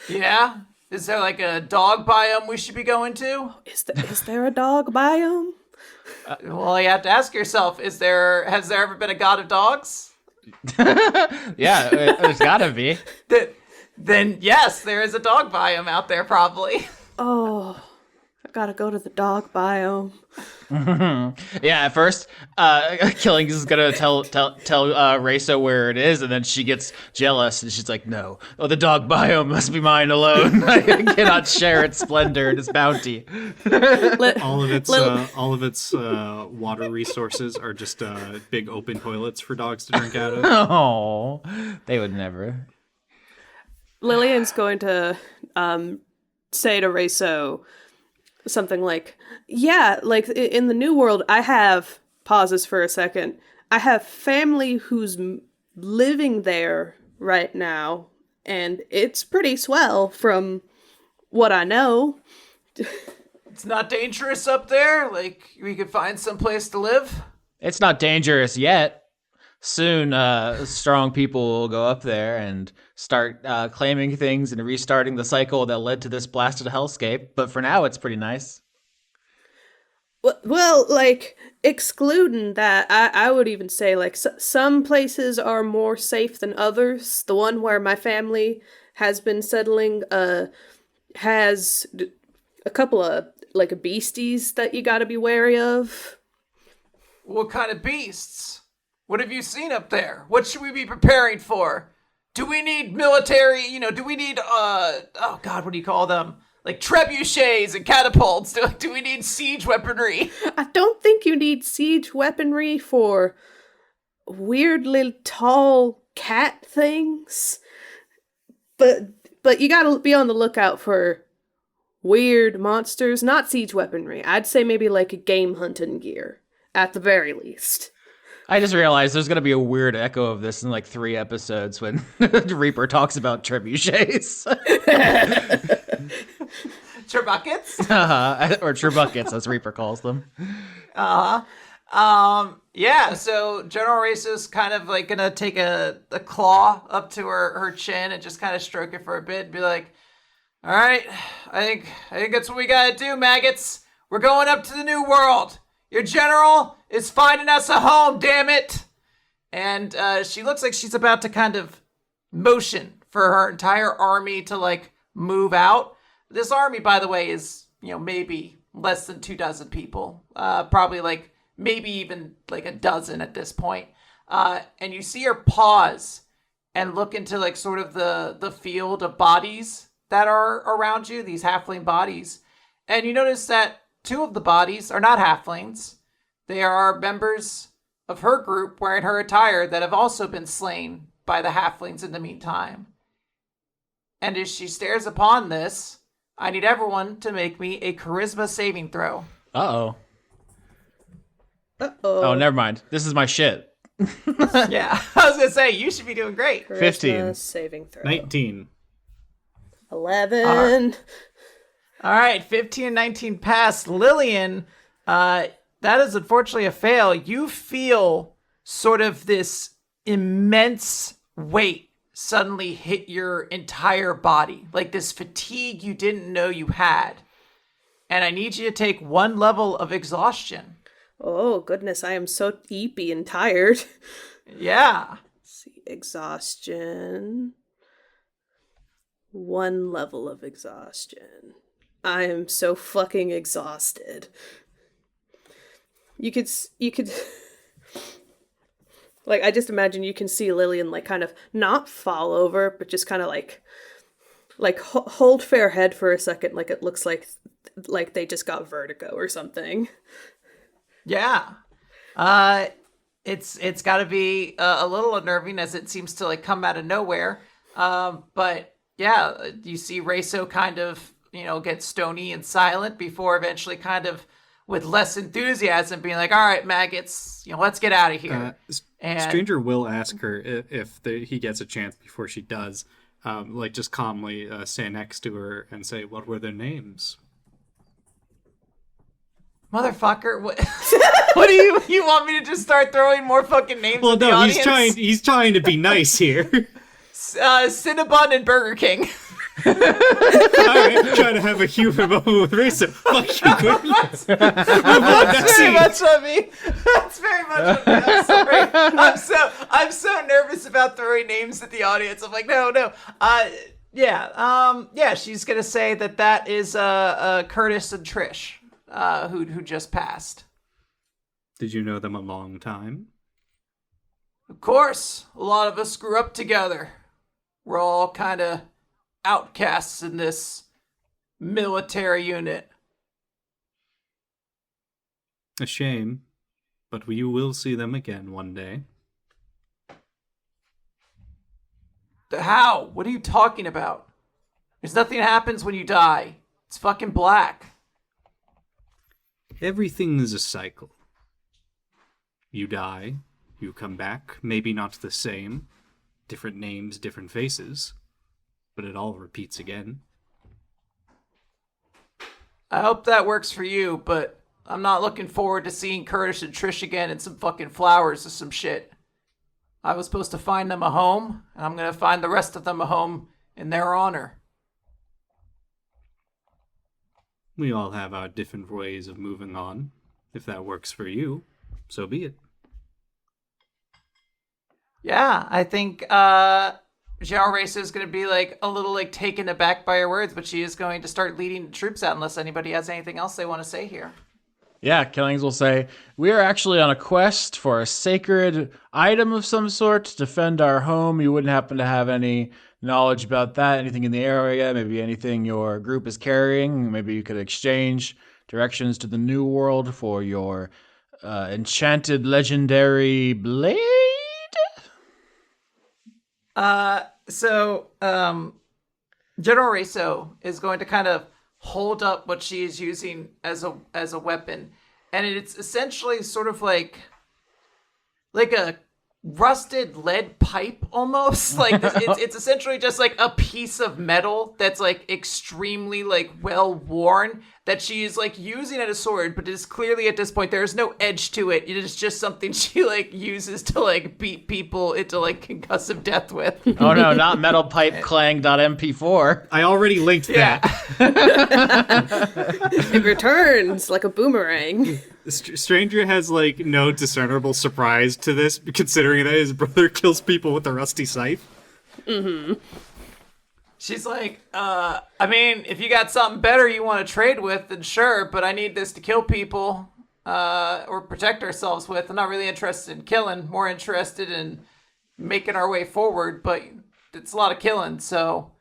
Yeah? Is there like a dog biome we should be going to? Is there a dog biome? Well, you have to ask yourself, has there ever been a god of dogs? Yeah, there's gotta be. Then yes, there is a dog biome out there probably. Oh, I gotta go to the dog biome. Yeah, at first, Killings is gonna tell Reso where it is, and then she gets jealous, and she's like, "No, the dog biome must be mine alone. I cannot share its splendor and its bounty." All of its water resources are just big open toilets for dogs to drink out of. Oh, they would never. Lilian's going to say to Reso something like, yeah, like in the new world, I have, pauses for a second, I have family who's living there right now, and it's pretty swell from what I know. It's not dangerous up there? Like, we could find some place to live? It's not dangerous yet. Soon, strong people will go up there and start claiming things and restarting the cycle that led to this blasted hellscape. But for now, it's pretty nice. Well, like, excluding that, I would even say, like, some places are more safe than others. The one where my family has been settling has a couple of, like, beasties that you gotta be wary of. What kind of beasts? What have you seen up there? What should we be preparing for? Do we need military, do we need, oh God, what do you call them? Like trebuchets and catapults? Do we need siege weaponry? I don't think you need siege weaponry for weirdly tall cat things. But you gotta be on the lookout for weird monsters, not siege weaponry. I'd say maybe like a game hunting gear, at the very least. I just realized there's going to be a weird echo of this in like 3 episodes when Reaper talks about trebuchets. Turbuckets? Or turbuckets, as Reaper calls them. Yeah, so General Reso's kind of like gonna take a claw up to her chin and just kind of stroke it for a bit and be like, all right, I think that's what we gotta do, maggots. We're going up to the new world. Your general is finding us a home, damn it! And she looks like she's about to kind of motion for her entire army to, like, move out. This army, by the way, is, maybe less than 24 people. Probably, like, maybe even, like, a dozen at this point. And you see her pause and look into, like, sort of the field of bodies that are around you, these halfling bodies. And you notice that 2 of the bodies are not halflings. They are members of her group wearing her attire that have also been slain by the halflings in the meantime. And as she stares upon this, I need everyone to make me a charisma saving throw. Uh-oh. Uh-oh. Oh, never mind. This is my shit. Yeah, I was gonna say, you should be doing great. Charisma 15. saving throw. 19. 11. All right, 15 and 19 pass. Lilian, that is unfortunately a fail. You feel sort of this immense weight suddenly hit your entire body, like this fatigue you didn't know you had. And I need you to take 1 level of exhaustion. Oh, goodness, I am so eepy and tired. Yeah. Let's see, exhaustion. 1 level of exhaustion. I am so fucking exhausted. You could, like, I just imagine you can see Lilian, like, kind of not fall over, but just kind of, like, hold fair head for a second, like it looks like they just got vertigo or something. Yeah. It's got to be a little unnerving as it seems to like come out of nowhere. But yeah, you see Reso kind of, get stony and silent before eventually kind of with less enthusiasm being like, all right, maggots, let's get out of here. Stranger will ask her if he gets a chance before she does, just calmly stand next to her and say, what were their names? Motherfucker, what, what do you want me to just start throwing more fucking names at the audience? He's trying to be nice here. Cinnabon and Burger King. Alright, trying to have a human moment with Reso. Fuck you, That's very much on me. That's very much on me. I'm sorry. I'm so nervous about throwing names at the audience. I'm like, no. Yeah, she's gonna say that is Curtis and Trish, who just passed. Did you know them a long time? Of course. A lot of us grew up together. We're all kind of outcasts in this military unit. A shame, but you will see them again one day. How? What are you talking about? There's nothing that happens when you die. It's fucking black. Everything is a cycle. You die, you come back, maybe not the same. Different names, different faces. But it all repeats again. I hope that works for you, but I'm not looking forward to seeing Curtis and Trish again and some fucking flowers or some shit. I was supposed to find them a home, and I'm gonna find the rest of them a home in their honor. We all have our different ways of moving on. If that works for you, so be it. Yeah, I think General Reso is going to be a little taken aback by her words, but she is going to start leading the troops out unless anybody has anything else they want to say here. Yeah, Killings will say, we are actually on a quest for a sacred item of some sort to defend our home. You wouldn't happen to have any knowledge about that? Anything in the area? Maybe anything your group is carrying? Maybe you could exchange directions to the New World for your enchanted legendary blade? General Reso is going to kind of hold up what she is using as a weapon, and it's essentially sort of like a rusted lead pipe almost. It's essentially just a piece of metal that's extremely well worn that she is using as a sword, but it is clearly at this point there is no edge to it. It is just something she uses to beat people into concussive death with. Oh no, not metal pipe clang.mp4. I already linked that. It returns like a boomerang. Stranger has no discernible surprise to this, considering that his brother kills people with a rusty scythe. Mm-hmm. She's I mean, if you got something better you want to trade with, then sure, but I need this to kill people or protect ourselves with. I'm not really interested in killing, more interested in making our way forward, but it's a lot of killing, so,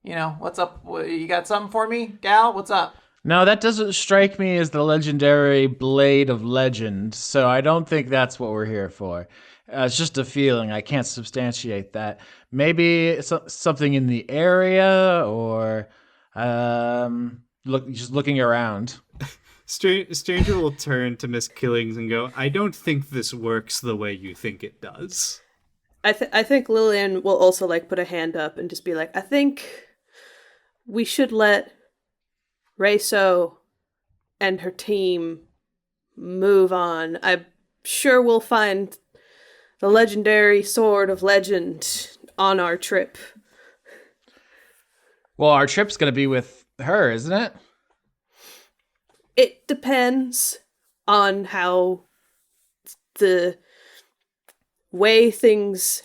what's up? You got something for me, gal? What's up? No, that doesn't strike me as the legendary blade of legend, so I don't think that's what we're here for. It's just a feeling. I can't substantiate that. Maybe something in the area, or just looking around. Stranger will turn to Miss Killings and go, I don't think this works the way you think it does. I think Lilian will also put a hand up and just be I think we should let Reso and her team move on. I'm sure we'll find the legendary sword of legend on our trip. Well, our trip's going to be with her, isn't it? It depends on how the way things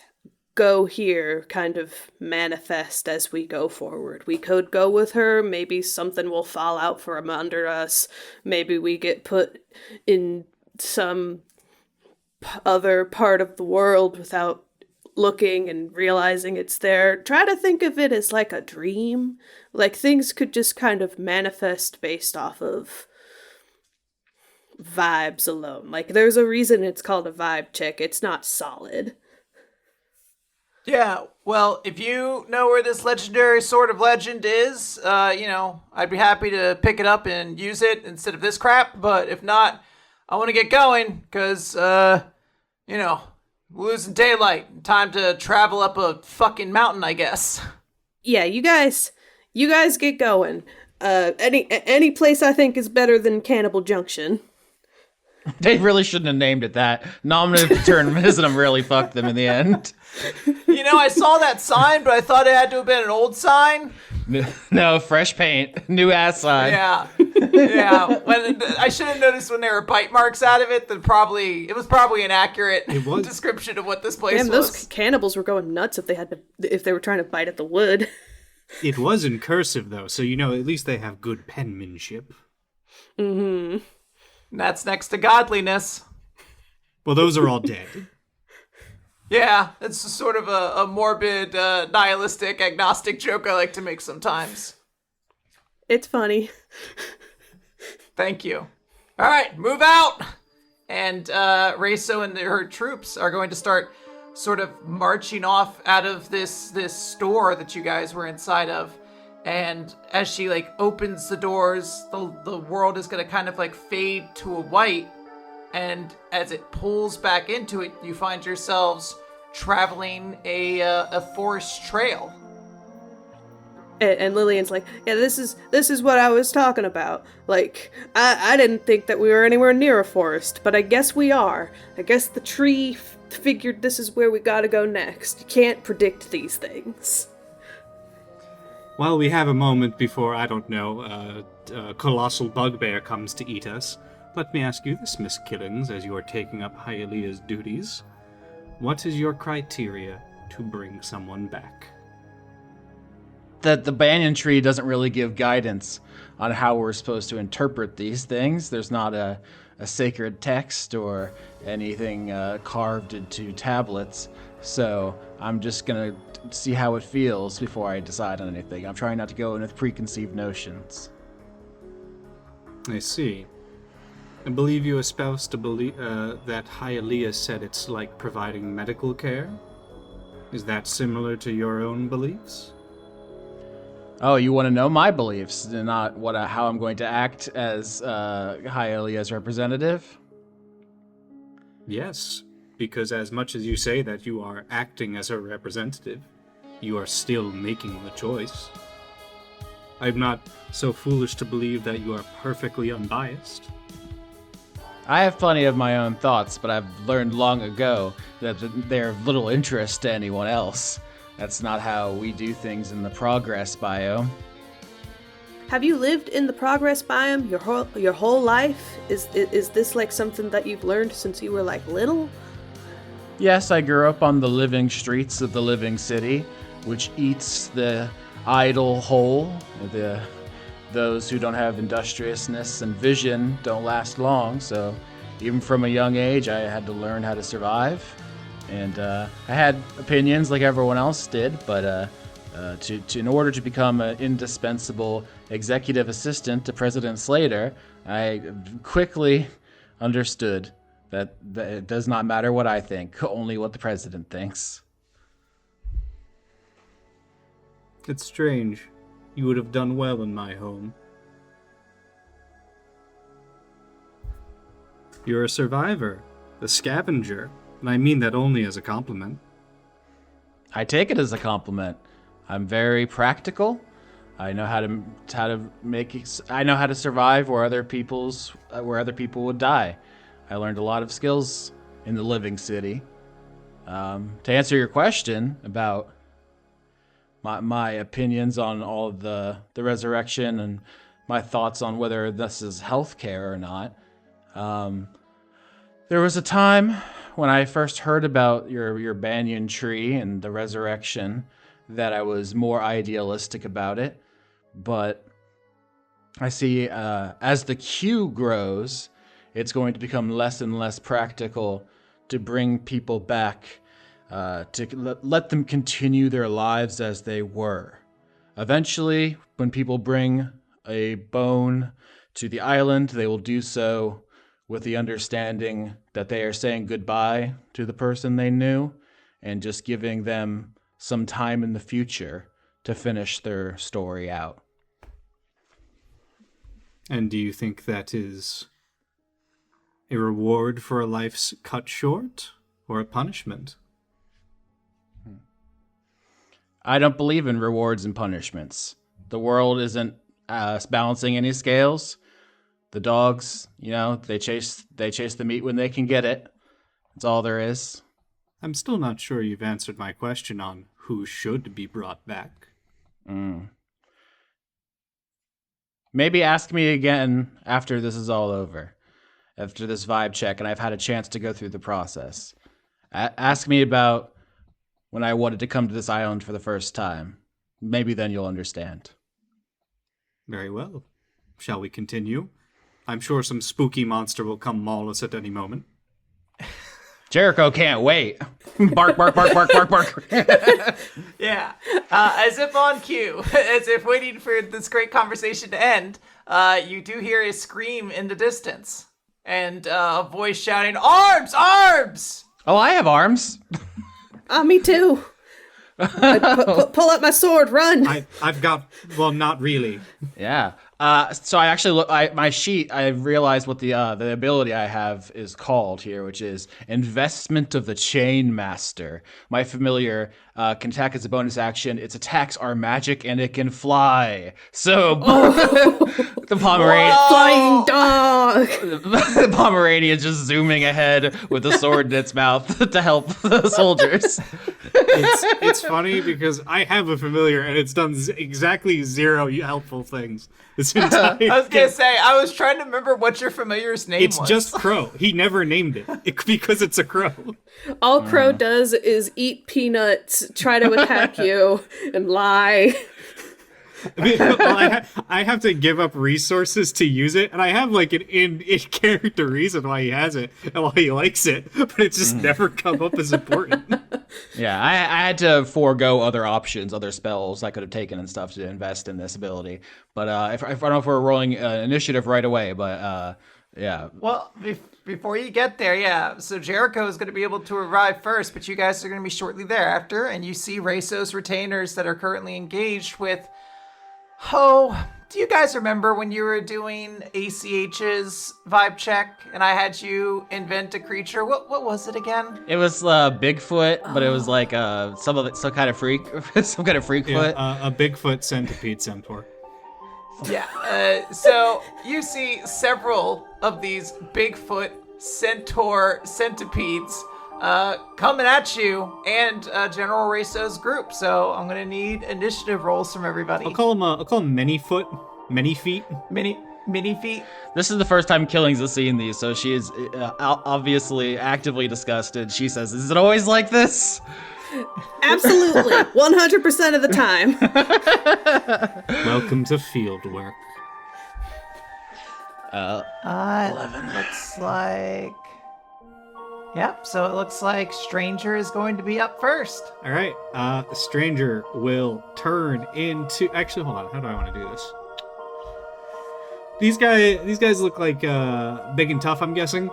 go here kind of manifest as we go forward. We could go with her, maybe something will fall out from under us, maybe we get put in some other part of the world without looking and realizing it's there, try to think of it as like a dream. Like things could just kind of manifest based off of vibes alone. Like there's a reason it's called a vibe check. It's not solid. Yeah, well, if you know where this legendary Sword of Legend is, I'd be happy to pick it up and use it instead of this crap, but if not, I want to get going, because, losing daylight. Time to travel up a fucking mountain, I guess. Yeah, you guys get going. Any place I think is better than Cannibal Junction. They really shouldn't have named it that. Nominative determinism really fucked them in the end. I saw that sign, but I thought it had to have been an old sign. No, fresh paint. New ass sign. Yeah. When I should have noticed when there were bite marks out of it, it was probably an accurate description of what this place was. Those cannibals were going nuts if they were trying to bite at the wood. It was in cursive, though, so at least they have good penmanship. Mm-hmm. And that's next to godliness. Well, those are all dead. Yeah, it's sort of a morbid, nihilistic, agnostic joke I like to make sometimes. It's funny. Thank you. All right, move out! And Reso and her troops are going to start sort of marching off out of this store that you guys were inside of. And as she opens the doors, the world is going to kind of fade to a white. And as it pulls back into it, you find yourselves traveling a forest trail. And Lilian's like, yeah, this is what I was talking about. I didn't think that we were anywhere near a forest, but I guess we are. I guess the tree figured this is where we gotta go next. You can't predict these things. Well, we have a moment before, a colossal bugbear comes to eat us. Let me ask you this, Miss Killings, as you are taking up Hyalia's duties. What is your criteria to bring someone back? That the banyan tree doesn't really give guidance on how we're supposed to interpret these things. There's not a sacred text or anything carved into tablets. So I'm just going to see how it feels before I decide on anything. I'm trying not to go in with preconceived notions. I see. I believe you espoused to believe that Hylia said it's like providing medical care. Is that similar to your own beliefs? Oh, you want to know my beliefs, and not how I'm going to act as Hyalia's representative? Yes, because as much as you say that you are acting as her representative, you are still making the choice. I'm not so foolish to believe that you are perfectly unbiased. I have plenty of my own thoughts, but I've learned long ago that they're of little interest to anyone else. That's not how we do things in the progress biome. Have you lived in the progress biome your whole life? Is this something that you've learned since you were little? Yes, I grew up on the living streets of the living city, which eats the idle whole. Those who don't have industriousness and vision don't last long, so even from a young age, I had to learn how to survive. And I had opinions like everyone else did, but in order to become an indispensable executive assistant to President Slater, I quickly understood that it does not matter what I think, only what the president thinks. It's strange. You would have done well in my home. You're a survivor, a scavenger, and I mean that only as a compliment. I take it as a compliment. I'm very practical. I know how to survive where other people would die. I learned a lot of skills in the living city. To answer your question about my opinions on all of the resurrection and my thoughts on whether this is healthcare or not. There was a time when I first heard about your banyan tree and the resurrection that I was more idealistic about it. But I see as the queue grows, it's going to become less and less practical to bring people back to let them continue their lives as they were. Eventually, when people bring a bone to the island, they will do so with the understanding that they are saying goodbye to the person they knew and just giving them some time in the future to finish their story out. And do you think that is a reward for a life's cut short or a punishment? I don't believe in rewards and punishments. The world isn't balancing any scales. The dogs, they chase the meat when they can get it. That's all there is. I'm still not sure you've answered my question on who should be brought back. Maybe ask me again after this is all over. After this vibe check and I've had a chance to go through the process. Ask me about when I wanted to come to this island for the first time. Maybe then you'll understand. Very well. Shall we continue? I'm sure some spooky monster will come maul us at any moment. Jericho can't wait. Bark, bark, bark, bark, bark, bark. Yeah. As if on cue, as if waiting for this great conversation to end, you do hear a scream in the distance. And a voice shouting, "Arms! Arms!" Oh, I have arms. Me too. Pull up my sword, run. I've got, well, not really. Yeah. So I actually my sheet. I realized what the ability I have is called here, which is Investment of the Chain Master. My familiar can attack as a bonus action. Its attacks are magic and it can fly. So the Pomeranian, Flying dog. the Pomeranian just zooming ahead with a sword in its mouth to help the soldiers. It's funny because I have a familiar and it's done exactly 0 helpful things. This entire I was gonna say, I was trying to remember what your familiar's name was. It's just Crow. He never named it because it's a crow. All Crow does is eat peanuts, try to attack you, and lie. I have to give up resources to use it, and I have like an in-character reason why he has it and why he likes it, but it's just never come up as important. Yeah, I had to forego other options, other spells I could have taken and stuff to invest in this ability. But I don't know if we're rolling initiative right away, but yeah. Well, before you get there, yeah. So Jericho is going to be able to arrive first, but you guys are going to be shortly thereafter, and you see Reso's retainers that are currently engaged with. Oh, do you guys remember when you were doing ACH's vibe check and I had you invent a creature? What was it again? It was Bigfoot, but it was like some kind of freak, some kind of freakfoot. Yeah, a Bigfoot centipede centaur. Yeah. So you see several of these Bigfoot centaur centipedes coming at you and General Reso's group. So I'm gonna need initiative rolls from everybody. I'll call him many feet. Mini feet. This is the first time Killings has seen these, so she is obviously actively disgusted. She says, "Is it always like this?" Absolutely, 100% of the time. Welcome to field work. 11. Looks like. Yep, so it looks like Stranger is going to be up first. All right, Stranger will turn into. Actually, hold on. How do I want to do this? These guys look like big and tough. I'm guessing.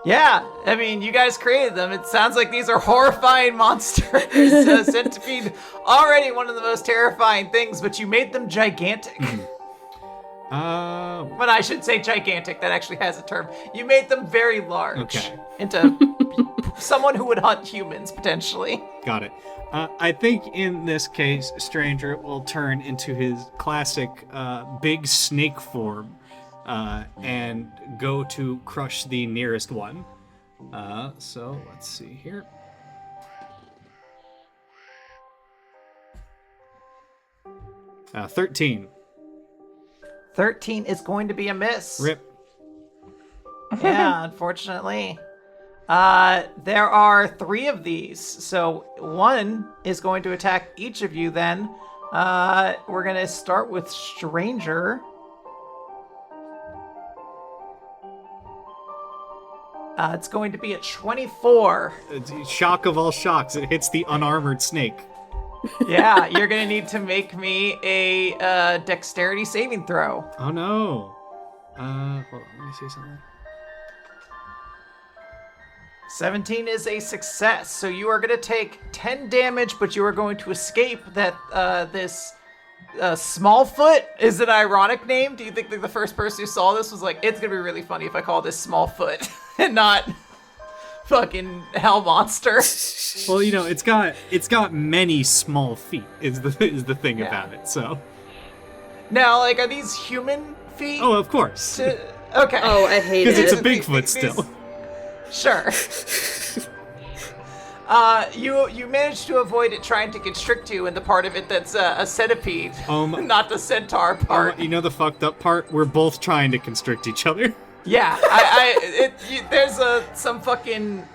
Yeah, I mean, you guys created them. It sounds like these are horrifying monsters. Centipede, already one of the most terrifying things, but you made them gigantic. But I should say gigantic. That actually has a term. You made them very large. Okay. Into someone who would hunt humans, potentially. Got it. I think in this case, Stranger will turn into his classic big snake form and go to crush the nearest one. So let's see here. Uh, 13. 13 is going to be a miss. Rip. Yeah, unfortunately. There are 3 of these, so one is going to attack each of you then. We're going to start with Stranger. It's going to be a 24. Shock of all shocks, it hits the unarmored snake. Yeah, you're going to need to make me a dexterity saving throw. Oh no. Hold on, let me see something. 17 is a success, so you are going to take 10 damage, but you are going to escape that this Smallfoot is an ironic name. Do you think that the first person who saw this was like, it's going to be really funny if I call this Smallfoot and not fucking Hell Monster? Well, it's got many small feet is the thing about it. So Now, like, are these human feet? of course. Okay. Oh, I hate Because it. it's a Bigfoot still. Sure. You managed to avoid it trying to constrict you in the part of it that's a centipede, not the centaur part. The fucked up part? We're both trying to constrict each other. Yeah, there's some fucking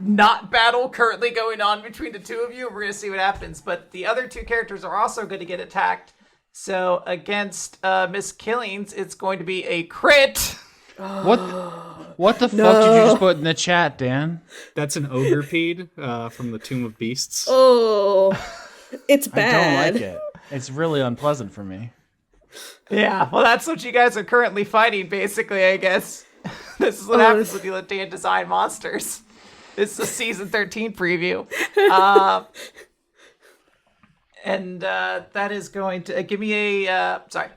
not battle currently going on between the two of you. We're gonna see what happens, but the other two characters are also going to get attacked. So against Miss Killings, it's going to be a crit. What the fuck did you just put in the chat, Dan? That's an ogre-pede from the Tomb of Beasts. Oh, it's I bad. don't like it. It's really unpleasant for me. Yeah, well, that's what you guys are currently fighting, basically, I guess. This is what happens when you let Dan design monsters. This is a season 13 preview. And that is going to give me a... sorry.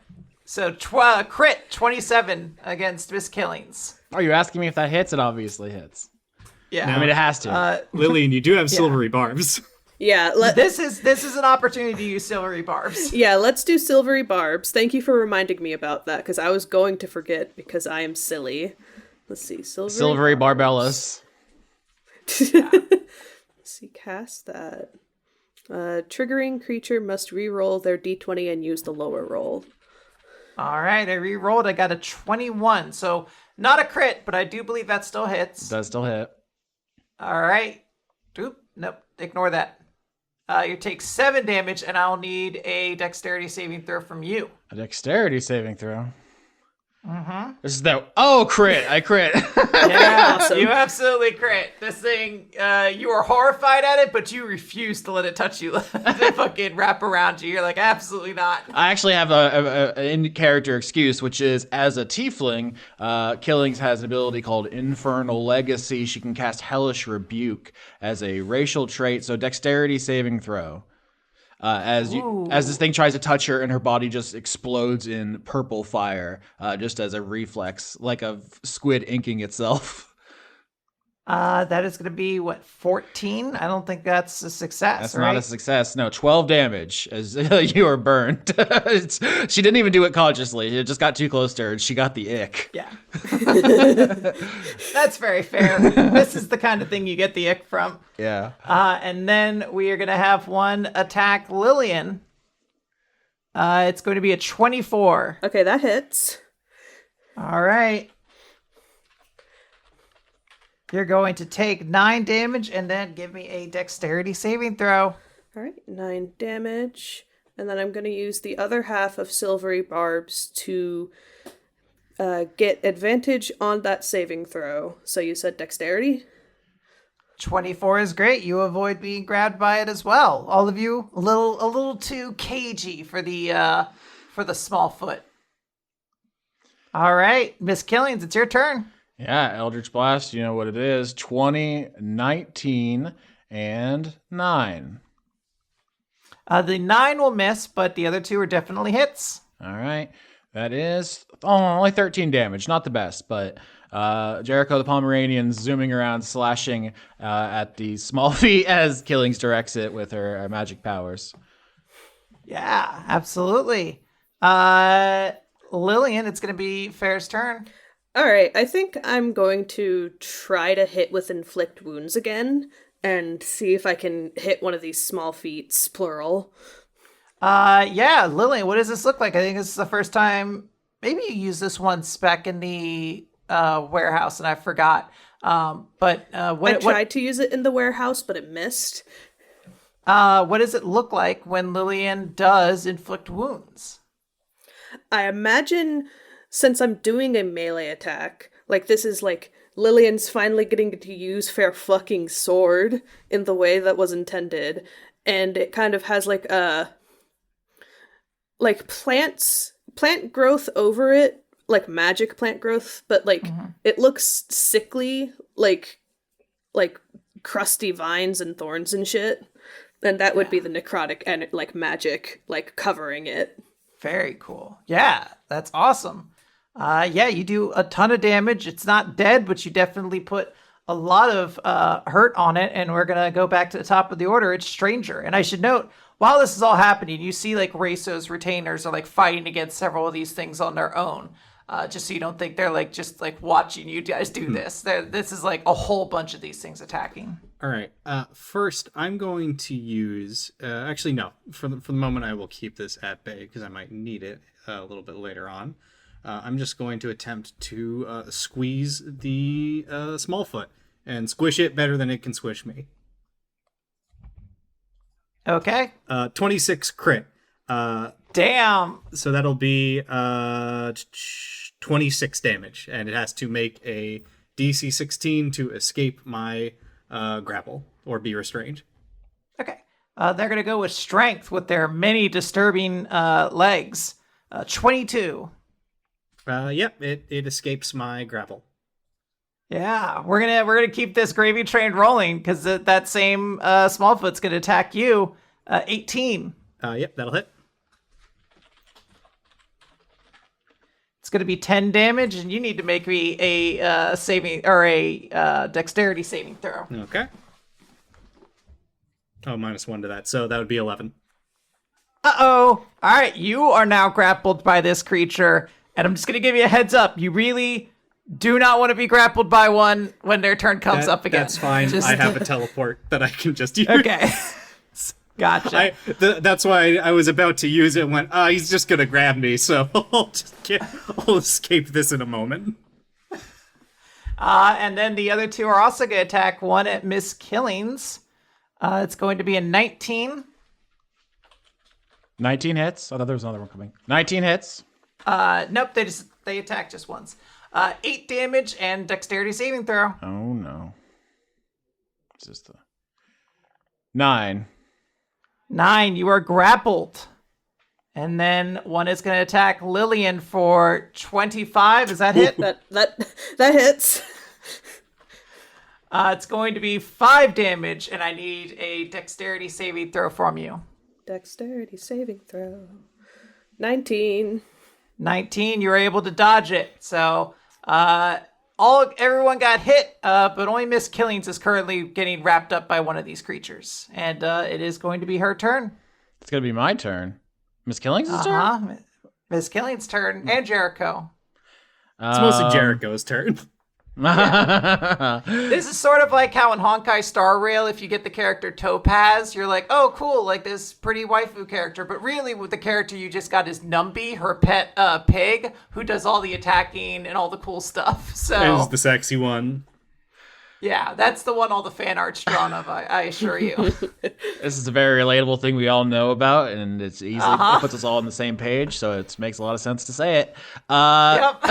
So, crit, 27 against Miss Killings. Are you asking me if that hits? It obviously hits. Yeah. I mean, it has to. Lilian, you do have silvery barbs. Yeah, this is an opportunity to use silvery barbs. Yeah, let's do silvery barbs. Thank you for reminding me about that, because I was going to forget because I am silly. Let's see, Silvery Barbellas. Let's see, cast that. Triggering creature must re-roll their d20 and use the lower roll. All right, I re-rolled. I got a 21, so not a crit, but I do believe that still hits. Does still hit. All right. Oop, nope, ignore that. You take 7 damage, and I'll need a dexterity saving throw from you. A dexterity saving throw. Mm-hmm. This is the crit. I crit. Yeah, Awesome. You absolutely crit. This thing, you were horrified at it, but you refused to let it touch you. Let it fucking wrap around you. You're like, absolutely not. I actually have a in-character excuse, which is as a tiefling, Killings has an ability called Infernal Legacy. She can cast Hellish Rebuke as a racial trait, so dexterity saving throw. As this thing tries to touch her and her body just explodes in purple fire, just as a reflex, like a squid inking itself. That is going to be, 14? I don't think that's a success, That's right? not a success. No, 12 damage as you are burned. She didn't even do it consciously. It just got too close to her and she got the ick. Yeah. That's very fair. This is the kind of thing you get the ick from. Yeah. And then we are going to have one attack Lilian. It's going to be a 24. Okay, that hits. All right. You're going to take 9 damage and then give me a dexterity saving throw. All right, 9 damage. And then I'm going to use the other half of silvery barbs to get advantage on that saving throw. So you said dexterity? 24 is great. You avoid being grabbed by it as well. All of you a little too cagey for the small foot. All right, Miss Killings, it's your turn. Yeah, Eldritch Blast, you know what it is. 20, 19, and 9. The 9 will miss, but the other 2 are definitely hits. All right. That is only 13 damage. Not the best, but Jericho the Pomeranian zooming around, slashing at the small feet as Killings directs it with her magic powers. Yeah, absolutely. Lilian, it's going to be Fair's turn. All right, I think I'm going to try to hit with inflict wounds again and see if I can hit one of these small feats, plural. Yeah, Lilian, what does this look like? I think this is the first time. Maybe you used this once back in the warehouse, and I forgot. But I tried to use it in the warehouse, but it missed. What does it look like when Lilian does inflict wounds? I imagine, since I'm doing a melee attack, like this is like Lilian's finally getting to use fair fucking sword in the way that was intended, and it kind of has like a plant growth over it, like magic plant growth, but like it looks sickly, like crusty vines and thorns and shit. And that would be the necrotic and like magic like covering it. Very cool. Yeah, that's awesome. Yeah, you do a ton of damage. It's not dead, but you definitely put a lot of hurt on it. And we're going to go back to the top of the order. It's Stranger. And I should note, while this is all happening, you see like Reso's retainers are like fighting against several of these things on their own. Just so you don't think they're like just like watching you guys do this. This is like a whole bunch of these things attacking. All right. First, I'm going to use. Actually, no. For the moment, I will keep this at bay because I might need it a little bit later on. I'm just going to attempt to squeeze the Smallfoot and squish it better than it can squish me. Okay. 26 crit. Damn. So that'll be 26 damage, and it has to make a DC 16 to escape my grapple or be restrained. Okay. They're going to go with Strength with their many disturbing legs. 22. Yep, it escapes my grapple. Yeah, we're gonna keep this gravy train rolling because that same Smallfoot's gonna attack you. 18. Yep, that'll hit. It's gonna be 10 damage, and you need to make me a saving or a dexterity saving throw. Okay. Oh, -1 to that, so that would be 11. Uh-oh. All right, you are now grappled by this creature, and I'm just gonna give you a heads up. You really do not want to be grappled by one when their turn comes up again. That's fine. I have a teleport that I can just use. Okay. Gotcha. That's why I was about to use it and went, he's just going to grab me, so I'll escape this in a moment. And then the other two are also going to attack. One at Miss Killings. It's going to be a 19. 19 hits. I thought there was another one coming. 19 hits. Nope, they attack just once. 8 damage and dexterity saving throw. Oh no. What's this? 9. 9, you are grappled. And then one is going to attack Lilian for 25. Is that hit? That hits. It's going to be 5 damage, and I need a dexterity saving throw from you. Dexterity saving throw. 19. 19, you were able to dodge it. So everyone got hit, but only Miss Killings is currently getting wrapped up by one of these creatures. And it is going to be her turn. It's going to be my turn. Miss Killings' turn? Miss Killings' turn, and Jericho. It's mostly Jericho's turn. This is sort of like how in Honkai Star Rail, if you get the character Topaz, you're like, oh, cool, like this pretty waifu character. But really, with the character you just got is Numby, her pet pig, who does all the attacking and all the cool stuff. So Is the sexy one. Yeah, that's the one all the fan art's drawn of, I assure you. This is a very relatable thing we all know about, and it's easy. It puts us all on the same page, so it makes a lot of sense to say it. Yep.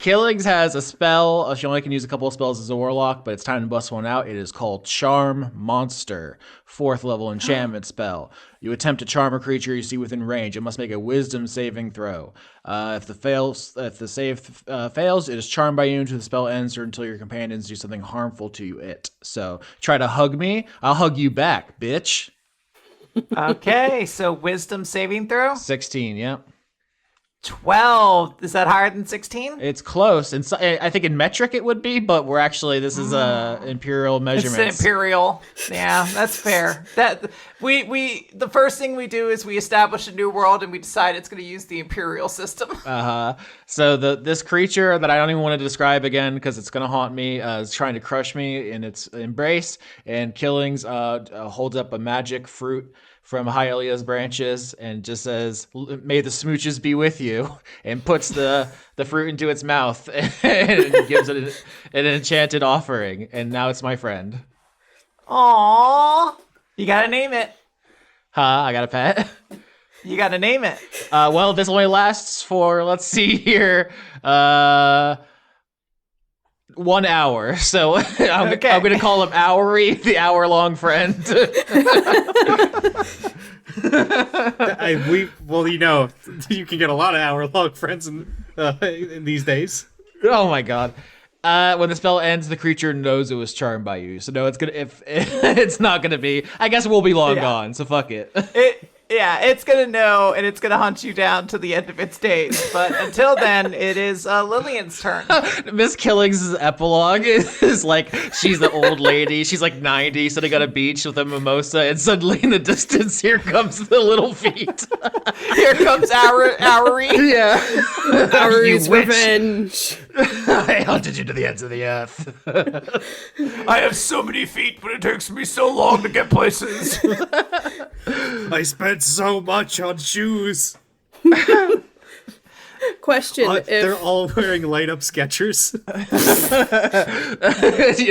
Killings has a spell. She only can use a couple of spells as a warlock, but it's time to bust one out. It is called Charm Monster, 4th level enchantment spell. You attempt to charm a creature you see within range. It must make a Wisdom saving throw. If the save fails, it is charmed by you until the spell ends or until your companions do something harmful to it. So try to hug me. I'll hug you back, bitch. Okay, so Wisdom saving throw? 16, yep. 12. Is that higher than 16? It's close. And so, I think in metric it would be, but this is imperial measurements. It's imperial. Yeah, that's fair. That the first thing we do is we establish a new world and we decide it's going to use the imperial system. So this creature that I don't even want to describe again because it's going to haunt me is trying to crush me in its embrace, and Killings holds up a magic fruit from Hyalia's branches and just says, "May the smooches be with you," and puts the fruit into its mouth and gives it an enchanted offering. And now it's my friend. Aww. You gotta name it. I got a pet. You gotta name it. Well, this only lasts for, let's see here, 1 hour. So I'm Okay. going to call him Hourry, the hour-long friend. You can get a lot of hour-long friends in these days. Oh my god. When the spell ends, the creature knows it was charmed by you. So no, it's not gonna be. I guess we'll be long gone. So fuck it. It's gonna know, and it's gonna hunt you down to the end of its days. But until then, it is Lilian's turn. Miss Killings' epilogue is like she's the old lady. She's like 90, sitting on a beach with a mimosa, and suddenly in the distance, here comes the little feet. Here comes Hourry. Yeah, Hourry's witch. revenge. I hunted you to the ends of the earth. I have so many feet, but it takes me so long to get places. I spent so much on shoes. Question: They're if all wearing light-up Skechers.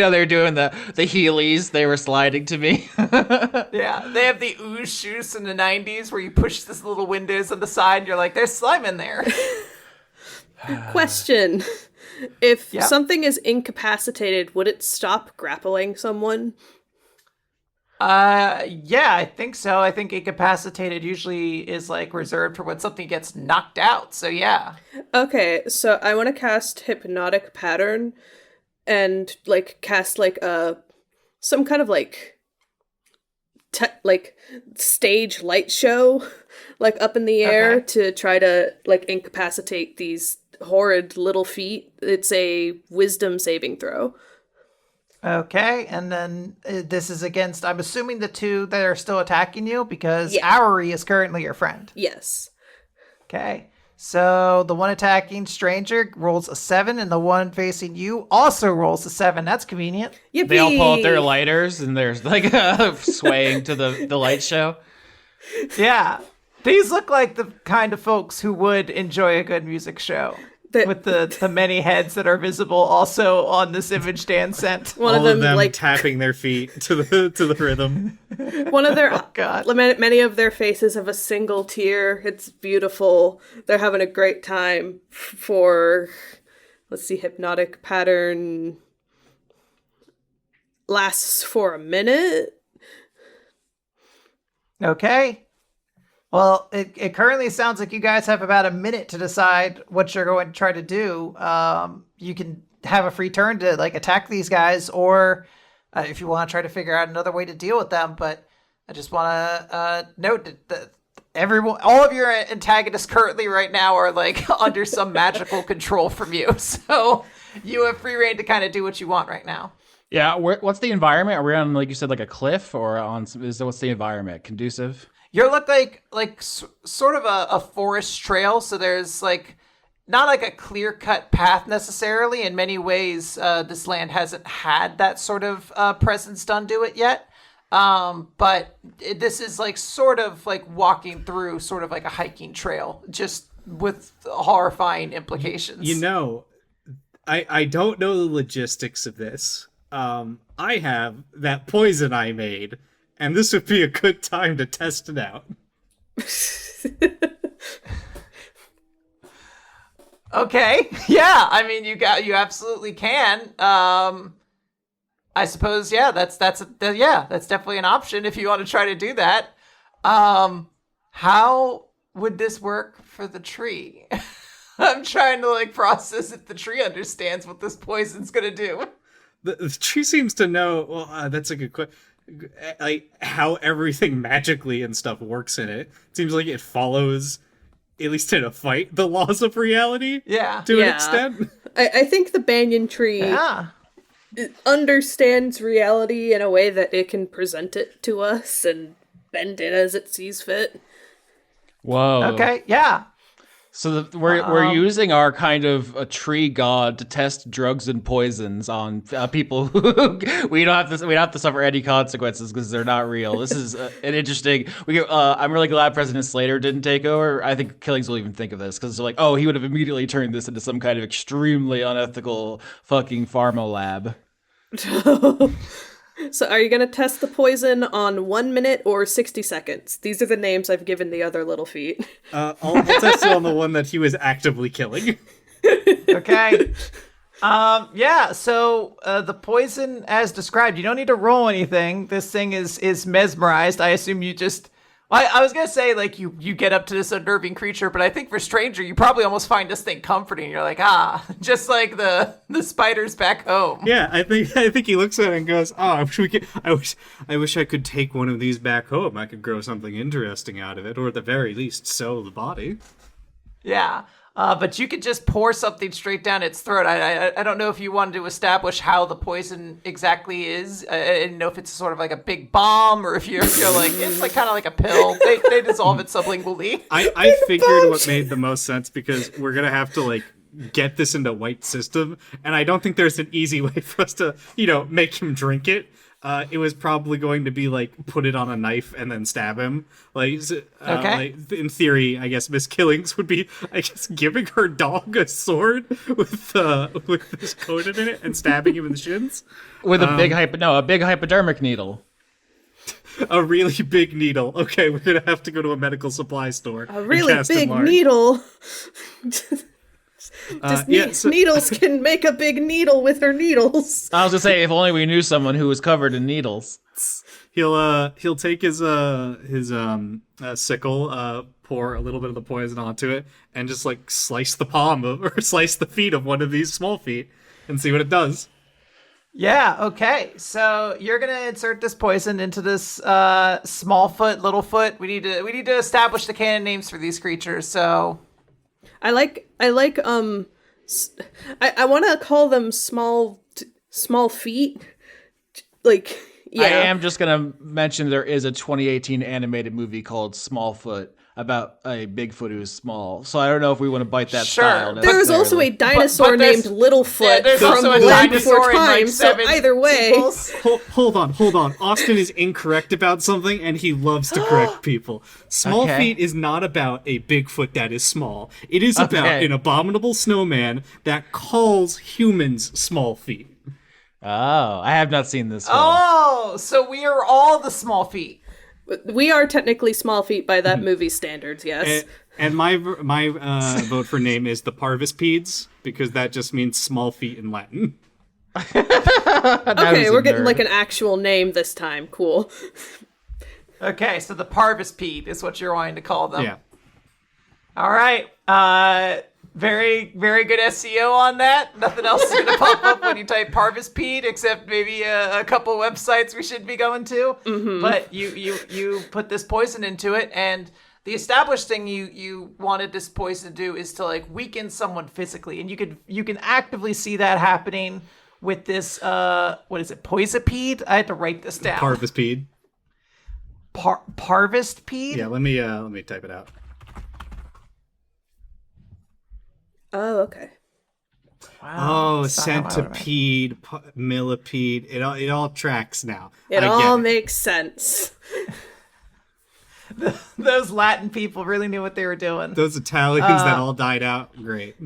They're doing the Heelys. They were sliding to me. Yeah, they have the ooze shoes from the 90s where you push this little windows on the side and you're like, there's slime in there. question: if Yeah. something is incapacitated, would it stop grappling someone? Yeah, I think so. I think incapacitated usually is like reserved for when something gets knocked out. So yeah. Okay, so I want to cast hypnotic pattern, and like cast like some kind of like stage light show, like up in the air Okay. to try to like incapacitate these horrid little feet. It's a wisdom saving throw. Okay, and then this is against, I'm assuming, the two that are still attacking you because Yeah. Hourry is currently your friend. Yes. Okay, so the one attacking stranger rolls a 7 and the one facing you also rolls a 7. That's convenient. Yippee! They all pull out their lighters and there's like swaying to the light show. Yeah, these look like the kind of folks who would enjoy a good music show. With the many heads that are visible also on this image Dan sent. One All of them, like tapping their feet to the rhythm. one of their God. many of their faces have a single tear. It's beautiful. They're having a great time for, let's see, hypnotic pattern lasts for a minute. Okay. Well, it currently sounds like you guys have about a minute to decide what you're going to try to do. You can have a free turn to like attack these guys, or if you want to try to figure out another way to deal with them. But I just want to note that all of your antagonists currently right now are like under some magical control from you. So you have free reign to kind of do what you want right now. Yeah, what's the environment? Are we on, like you said, like a cliff, or what's the environment? Conducive? You look like sort of a forest trail, so there's like not like a clear-cut path necessarily. In many ways, this land hasn't had that sort of presence done to it yet. But this is like sort of like walking through sort of like a hiking trail, just with horrifying implications. I don't know the logistics of this. I have that poison I made, and this would be a good time to test it out. Okay. Yeah. I mean, you absolutely can. I suppose. Yeah. That's definitely an option if you want to try to do that. How would this work for the tree? I'm trying to like process if the tree understands what this poison's gonna do. The tree seems to know. Well, that's a good question. Like how everything magically and stuff works in it. Seems like it follows, at least in a fight, the laws of reality. Yeah. To an extent. I think the banyan tree Yeah. understands reality in a way that it can present it to us and bend it as it sees fit. Whoa. Okay. Yeah. So we're using our kind of a tree god to test drugs and poisons on people who we don't have to suffer any consequences because they're not real. This is an interesting. I'm really glad President Slater didn't take over. I think Killings will even think of this because they're like, oh, he would have immediately turned this into some kind of extremely unethical fucking pharma lab. So are you going to test the poison on 1 minute or 60 seconds? These are the names I've given the other little feet. I'll test it on the one that he was actively killing. Okay. Yeah, so the poison as described, you don't need to roll anything. This thing is mesmerized. I assume you just... I was going to say, like, you get up to this unnerving creature, but I think for Stranger, you probably almost find this thing comforting. You're like, just like the spiders back home. Yeah, I think he looks at it and goes, "Oh, I wish I could take one of these back home. I could grow something interesting out of it, or at the very least, sew the body." Yeah. But you could just pour something straight down its throat. I don't know if you wanted to establish how the poison exactly is. I didn't know if it's sort of like a big bomb or if you're like, it's like kind of like a pill. They dissolve it sublingually. I figured what made the most sense because we're going to have to, like, get this into White's system, and I don't think there's an easy way for us to, make him drink it. It was probably going to be like put it on a knife and then stab him. Okay. Like, in theory, I guess Miss Killings would be, giving her dog a sword with this coated in it and stabbing him in the shins with a big hypodermic needle. A really big needle. Okay, we're gonna have to go to a medical supply store. A really big needle. Needles can make a big needle with her needles. I was gonna say, if only we knew someone who was covered in needles. He'll take his sickle, pour a little bit of the poison onto it, and just like slice the feet of one of these small feet, and see what it does. Yeah. Okay. So you're gonna insert this poison into this small foot, little foot. We need to establish the canon names for these creatures. So. I want to call them small feet. Like, yeah. I am just going to mention there is a 2018 animated movie called Smallfoot about a Bigfoot who's small. So I don't know if we want to bite that style. There was also a dinosaur named Littlefoot from Land Before Time, so either way. Hold on. Austin is incorrect about something, and he loves to correct people. Small feet is not about a Bigfoot that is small. It is about an abominable snowman that calls humans small feet. Oh, I have not seen this one. Oh, so we are all the small feet. We are technically small feet by that movie's standards, yes. And my vote for name is the Parvispeds, because that just means small feet in Latin. Okay, we're getting like an actual name this time. Cool. Okay, so the Parvispede is what you're wanting to call them. Yeah. All right. Very, very good SEO on that. Nothing else is going to pop up when you type Parvispede, except maybe a couple websites we should be going to. Mm-hmm. But you put this poison into it, and the established thing you wanted this poison to do is to like weaken someone physically, and you can actively see that happening with this. What is it? Poisopede? I had to write this down. Parvispede. Parvispede? Yeah. Let me type it out. Oh, okay. Wow, centipede, millipede. It all tracks now. It all makes sense. Those Latin people really knew what they were doing. Those Italians that all died out. Great.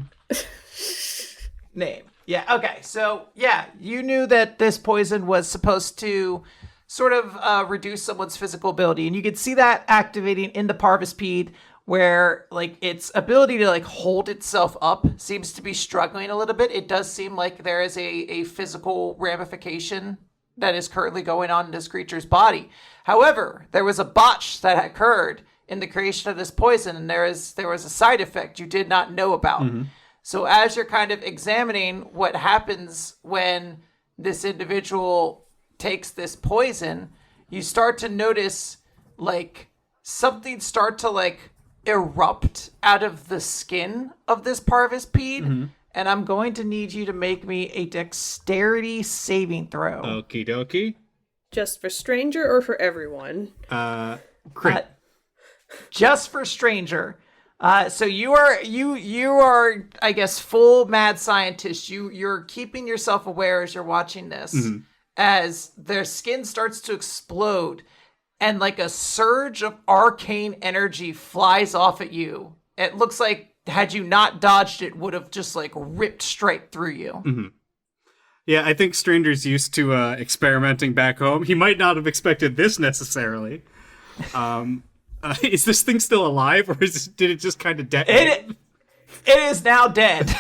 Name. Yeah, okay. So, yeah, you knew that this poison was supposed to sort of reduce someone's physical ability. And you could see that activating in the Parvispede, where like its ability to like hold itself up seems to be struggling a little bit. It does seem like there is a physical ramification that is currently going on in this creature's body. However, there was a botch that occurred in the creation of this poison, and there was a side effect you did not know about. Mm-hmm. So as you're kind of examining what happens when this individual takes this poison, you start to notice like something start to like erupt out of the skin of this Parvispede, mm-hmm. and I'm going to need you to make me a dexterity saving throw. Okie dokie. Just for stranger or for everyone? Crit. Just for stranger. So you are, I guess, full mad scientist. You're keeping yourself aware as you're watching this, mm-hmm. as their skin starts to explode. And like a surge of arcane energy flies off at you. It looks like had you not dodged it, would have just like ripped straight through you. Mm-hmm. Yeah, I think Stranger's used to experimenting back home. He might not have expected this necessarily. Is this thing still alive, or did it just kind of detonate? It is now dead.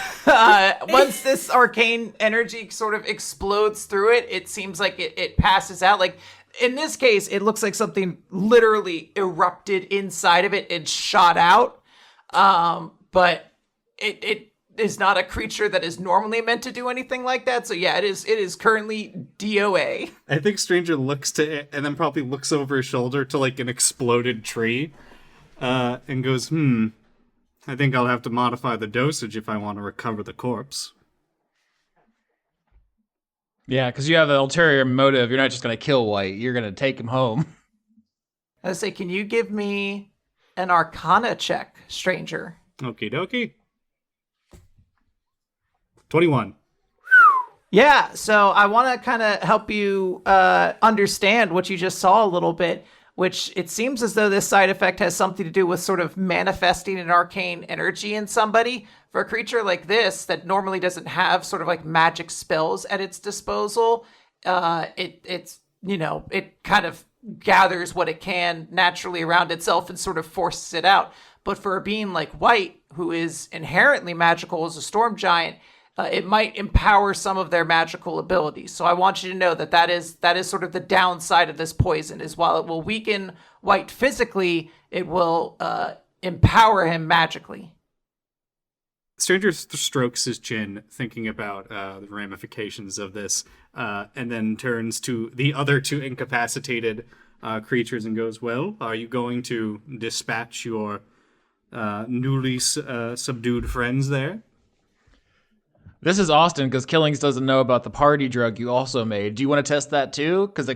Once this arcane energy sort of explodes through it, it seems like it passes out. Like, in this case, it looks like something literally erupted inside of it and shot out. But it is not a creature that is normally meant to do anything like that. So yeah, it is currently DOA. I think Stranger looks to it and then probably looks over his shoulder to like an exploded tree, and goes, I think I'll have to modify the dosage if I want to recover the corpse. Yeah, because you have an ulterior motive. You're not just going to kill White. You're going to take him home. I say, can you give me an Arcana check, Stranger? Okie dokie. 21. Yeah, so I want to kind of help you understand what you just saw a little bit, which it seems as though this side effect has something to do with sort of manifesting an arcane energy in somebody. For a creature like this that normally doesn't have sort of like magic spells at its disposal, it's it kind of gathers what it can naturally around itself and sort of forces it out. But for a being like White, who is inherently magical as a storm giant, it might empower some of their magical abilities. So I want you to know that is sort of the downside of this poison, is while it will weaken White physically, it will empower him magically. Stranger strokes his chin, thinking about the ramifications of this, and then turns to the other two incapacitated creatures and goes, well, are you going to dispatch your newly subdued friends there? This is Austin, because Killings doesn't know about the party drug you also made. Do you want to test that too? Because, I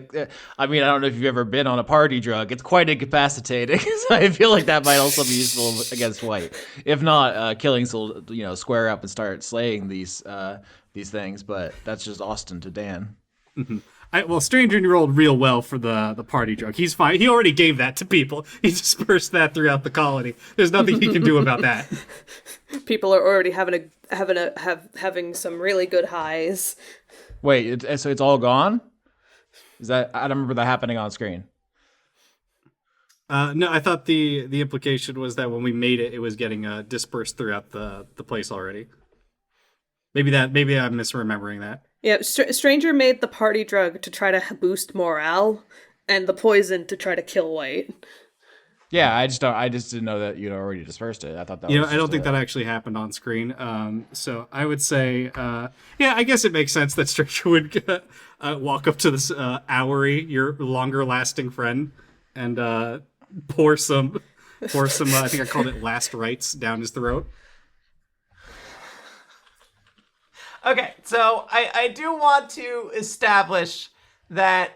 don't know if you've ever been on a party drug. It's quite incapacitating. So I feel like that might also be useful against White. If not, Killings will, square up and start slaying these things. But that's just Austin to Dan. Mm-hmm. Stranger rolled real well for the party drug. He's fine. He already gave that to people. He dispersed that throughout the colony. There's nothing he can do about that. People are already having some really good highs. Wait, so it's all gone? Is that, I don't remember that happening on screen. No, I thought the implication was that when we made it, it was getting dispersed throughout the place already. Maybe I'm misremembering that. Yeah, Stranger made the party drug to try to boost morale, and the poison to try to kill White. Yeah, I just didn't know that you'd already dispersed it. I thought that was I don't think that actually happened on screen. So I would say, I guess it makes sense that Stranger would walk up to this Owery, your longer lasting friend, and pour some I think I called it last rites down his throat. Okay, so I do want to establish that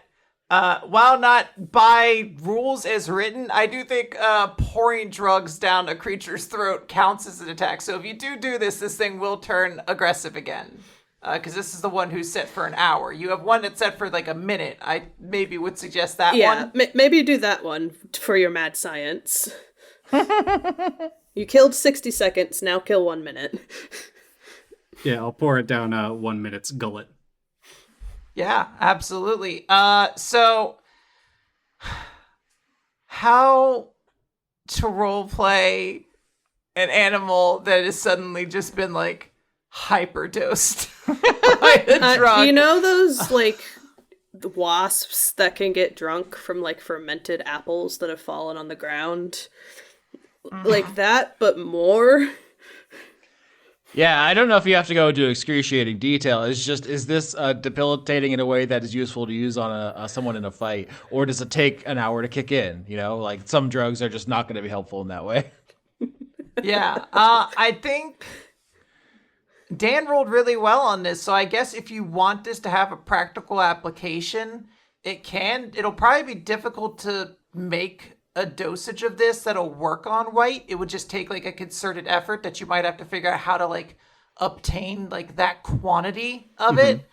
while not by rules as written, I do think pouring drugs down a creature's throat counts as an attack. So if you do this thing will turn aggressive again. Because this is the one who's set for an hour. You have one that's set for like a minute. I maybe would suggest that one. Yeah, maybe you do that one for your mad science. You killed 60 seconds, now kill 1 minute. Yeah, I'll pour it down 1 minute's gullet. Yeah, absolutely. So how to roleplay an animal that has suddenly just been like hyperdosed by a drug? You know those like the wasps that can get drunk from like fermented apples that have fallen on the ground? Like that, but more. Yeah, I don't know if you have to go into excruciating detail. Is this debilitating in a way that is useful to use on someone in a fight, or does it take an hour to kick in? Like some drugs are just not going to be helpful in that way. Yeah, I think Dan rolled really well on this, so I guess if you want this to have a practical application, it'll probably be difficult to make a dosage of this that'll work on White. It would just take like a concerted effort that you might have to figure out how to like obtain like that quantity of it.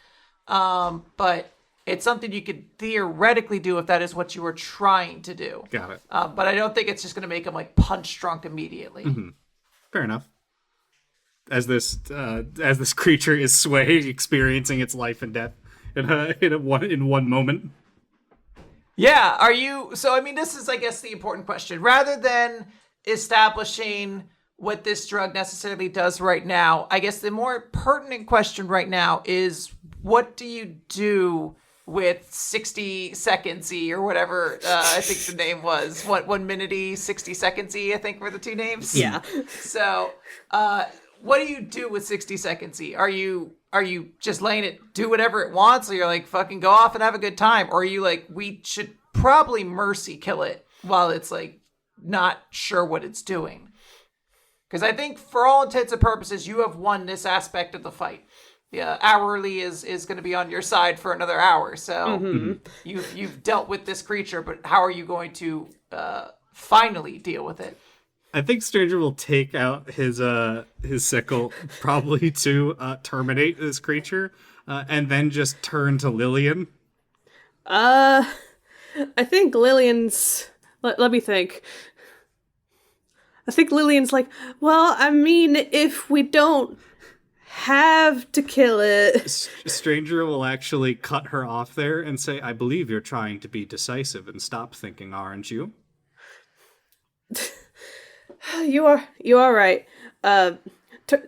But it's something you could theoretically do if that is what you were trying to do. Got it. But I don't think it's just going to make him like punch drunk immediately. Mm-hmm. Fair enough. As this creature is swaying, experiencing its life and death in one moment. Yeah, are you... So, I mean, this is, I guess, the important question. Rather than establishing what this drug necessarily does right now. I guess the more pertinent question right now is, what do you do with 60 seconds-y or whatever I think the name was? 1 minute-y, 60 seconds-y, I think were the two names? Yeah. So, what do you do with 60 seconds-y? Are you just letting it do whatever it wants, or you're like, fucking go off and have a good time? Or are you like, we should probably mercy kill it while it's like not sure what it's doing? Because I think for all intents and purposes, you have won this aspect of the fight. Yeah, hourly is going to be on your side for another hour. So you've dealt with this creature, but how are you going to finally deal with it? I think Stranger will take out his sickle, probably to terminate this creature, and then just turn to Lilian. I think Lillian's... Let me think. I think Lillian's like, well, I mean, if we don't have to kill it... Stranger will actually cut her off there and say, I believe you're trying to be decisive and stop thinking, aren't you? You are right.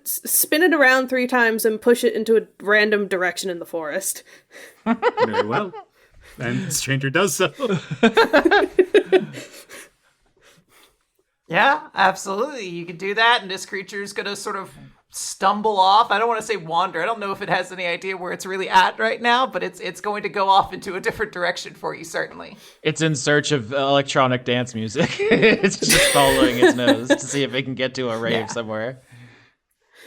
Spin it around 3 times and push it into a random direction in the forest. Very well. And Stranger does so. Yeah, absolutely. You can do that, and this creature is going to sort of stumble off. I don't want to say wander. I don't know if it has any idea where it's really at right now, but it's going to go off into a different direction for you, certainly. It's in search of electronic dance music. It's just following its nose to see if it can get to a rave somewhere.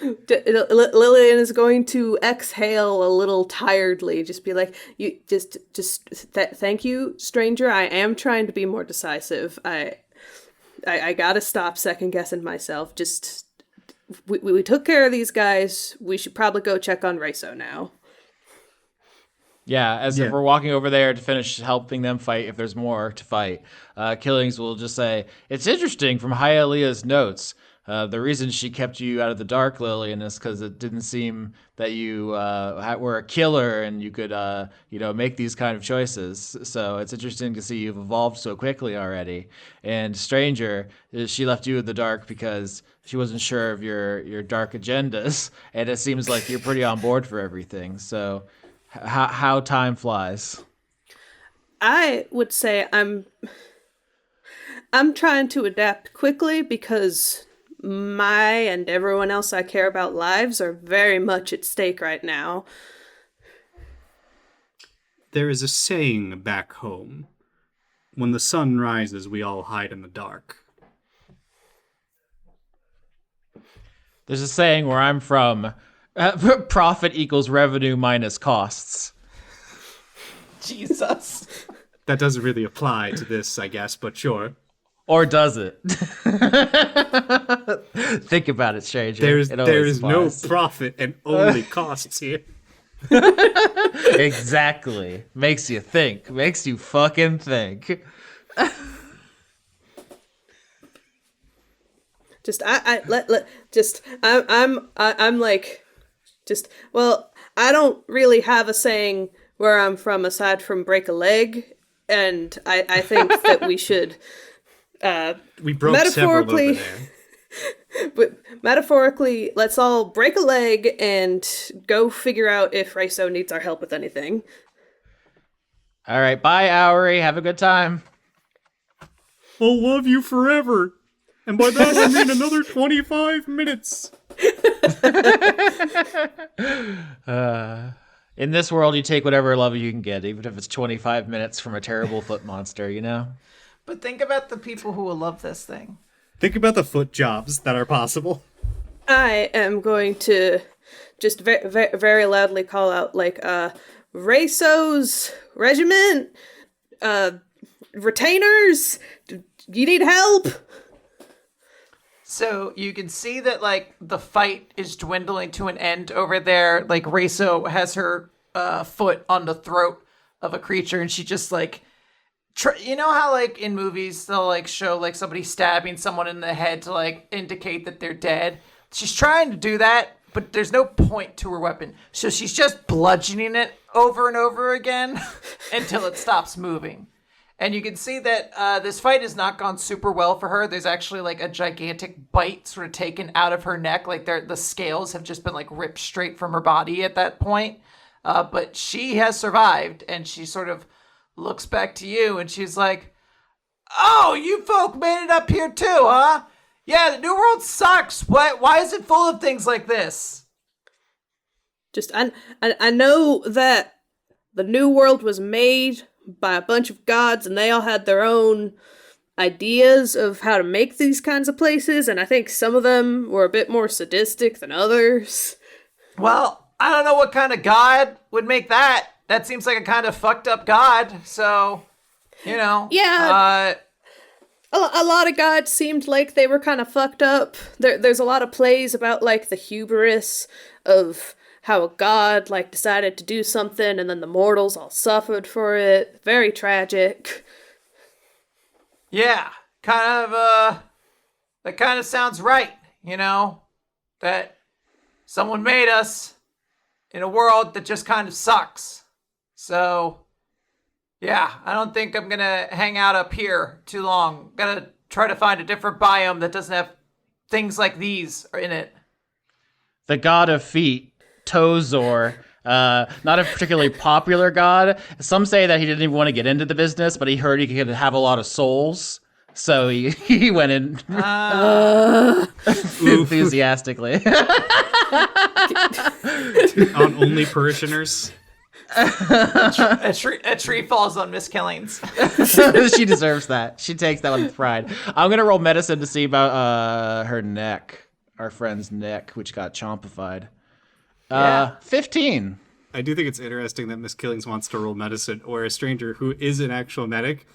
Lilian is going to exhale a little tiredly, just be like, "You thank you, stranger. I am trying to be more decisive. I gotta stop second guessing myself. Just we took care of these guys. We should probably go check on Reso now." Yeah, if we're walking over there to finish helping them fight, if there's more to fight, Killings will just say, "It's interesting from Hyalia's notes. The reason she kept you out of the dark, Lilian, is because it didn't seem that you were a killer and you could, make these kind of choices. So it's interesting to see you've evolved so quickly already. And Stranger, she left you in the dark because she wasn't sure of your dark agendas, and it seems like you're pretty on board for everything. So how time flies." I would say I'm trying to adapt quickly because my and everyone else I care about lives are very much at stake right now. There is a saying back home. When the sun rises, we all hide in the dark. There's a saying where I'm from, profit equals revenue minus costs. Jesus. That doesn't really apply to this, I guess, but sure. Or does it? Think about it, stranger. There is no profit and only costs here. Exactly. Makes you think. Makes you fucking think. Well, I don't really have a saying where I'm from aside from break a leg, and I think that we should we broke several over there. But metaphorically, let's all break a leg and go figure out if Reso needs our help with anything. All right, bye, Owery. Have a good time. I'll love you forever. And by that, I mean another 25 minutes. In this world, you take whatever love you can get, even if it's 25 minutes from a terrible foot monster, you know? But think about the people who will love this thing. Think about the foot jobs that are possible. I am going to just very loudly call out, like, Reso's regiment, retainers, you need help? So you can see that, like, the fight is dwindling to an end over there. Like, Reso has her foot on the throat of a creature, and she just, like, you know how, like, in movies they'll, like, show, like, somebody stabbing someone in the head to, like, indicate that they're dead? She's trying to do that, but there's no point to her weapon. So she's just bludgeoning it over and over again until it stops moving. And you can see that this fight has not gone super well for her. There's actually like a gigantic bite sort of taken out of her neck. Like the scales have just been like ripped straight from her body at that point. But she has survived, and she sort of looks back to you and she's like, "Oh, you folk made it up here too, huh? Yeah, the New World sucks. Why is it full of things like this?" Just, I know that the New World was made by a bunch of gods, and they all had their own ideas of how to make these kinds of places, and I think some of them were a bit more sadistic than others. Well, I don't know what kind of god would make that. That seems like a kind of fucked up god, so, you know. Yeah. A lot of gods seemed like they were kind of fucked up. There's a lot of plays about, like, the hubris of how a god, like, decided to do something and then the mortals all suffered for it. Very tragic. Yeah, that kind of sounds right, you know? That someone made us in a world that just kind of sucks. So, yeah, I don't think I'm gonna hang out up here too long. Gotta try to find a different biome that doesn't have things like these in it. The god of feet, Tozor, not a particularly popular god. Some say that he didn't even want to get into the business, but he heard he could have a lot of souls. So he went in enthusiastically. On only parishioners. A tree falls on Miss Killings. She deserves that. She takes that with pride. I'm going to roll medicine to see about her neck, our friend's neck, which got chompified. 15. I do think it's interesting that Miss Killings wants to roll medicine, or a stranger who is an actual medic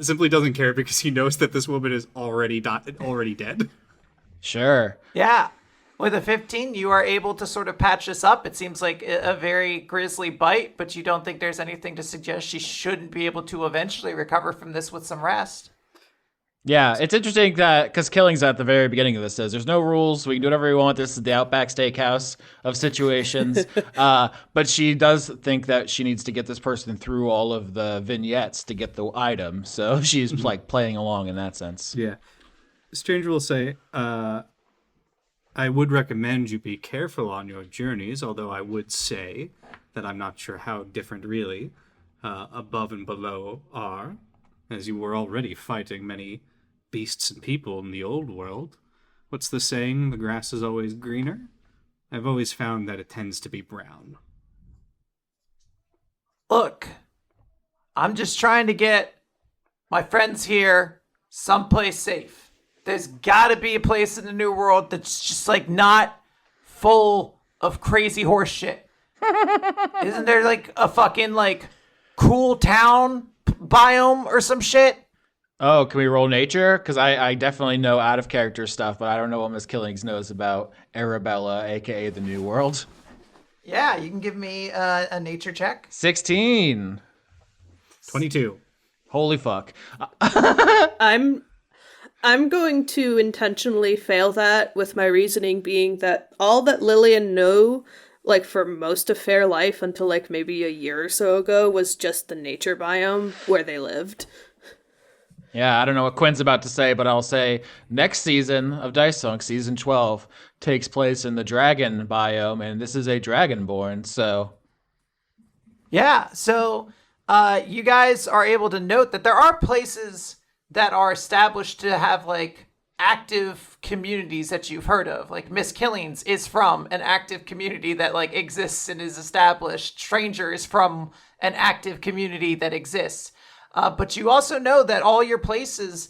simply doesn't care because he knows that this woman is already dead. Sure. Yeah. With a 15, you are able to sort of patch this up. It seems like a very grisly bite, but you don't think there's anything to suggest she shouldn't be able to eventually recover from this with some rest. Yeah, it's interesting that, because Killings at the very beginning of this says, there's no rules, we can do whatever we want, this is the Outback Steakhouse of situations, but she does think that she needs to get this person through all of the vignettes to get the item, so she's like playing along in that sense. Yeah. Stranger will say, I would recommend you be careful on your journeys, although I would say that I'm not sure how different really above and below are, as you were already fighting many beasts and people in the old world. What's the saying? The grass is always greener? I've always found that it tends to be brown. Look, I'm just trying to get my friends here someplace safe. There's gotta be a place in the New World that's just like not full of crazy horse shit. Isn't there like a fucking like cool town biome or some shit? Oh, can we roll nature? Because I definitely know out of character stuff, but I don't know what Miss Killings knows about Arabella, aka the New World. Yeah, you can give me a nature check. 16. 22. Holy fuck. I'm going to intentionally fail that, with my reasoning being that all that Lilian knew, like for most of Fair Life until like maybe a year or so ago, was just the nature biome where they lived. Yeah, I don't know what Quinn's about to say, but I'll say next season of Dice Sunk, season 12, takes place in the dragon biome, and this is a dragonborn, so... Yeah, so you guys are able to note that there are places that are established to have, like, active communities that you've heard of. Like, Miss Killings is from an active community that, like, exists and is established. Stranger is from an active community that exists. But you also know that all your places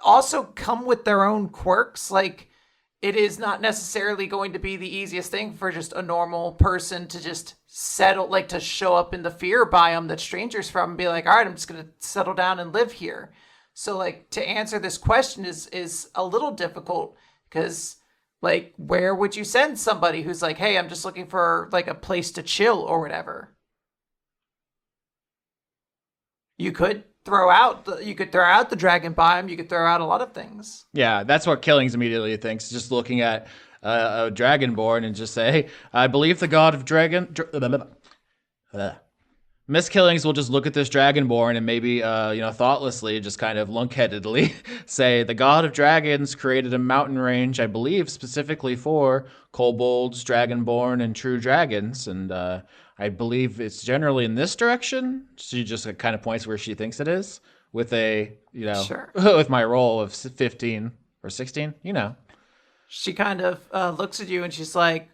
also come with their own quirks. Like, it is not necessarily going to be the easiest thing for just a normal person to just settle, like to show up in the fear biome that Stranger's from and be like, all right, I'm just going to settle down and live here. So, like, to answer this question is a little difficult because, like, where would you send somebody who's like, hey, I'm just looking for, like, a place to chill or whatever? You could throw out the dragon biome. You could throw out a lot of things. Yeah, that's what Killings immediately thinks. Just looking at a dragonborn and just say, hey, I believe the god of dragon... Miss Killings will just look at this dragonborn and maybe, thoughtlessly, just kind of lunkheadedly say, the god of dragons created a mountain range, I believe, specifically for kobolds, dragonborn, and true dragons. And I believe it's generally in this direction. She just kind of points where she thinks it is with Sure. with my roll of 15 or 16, She kind of looks at you and she's like,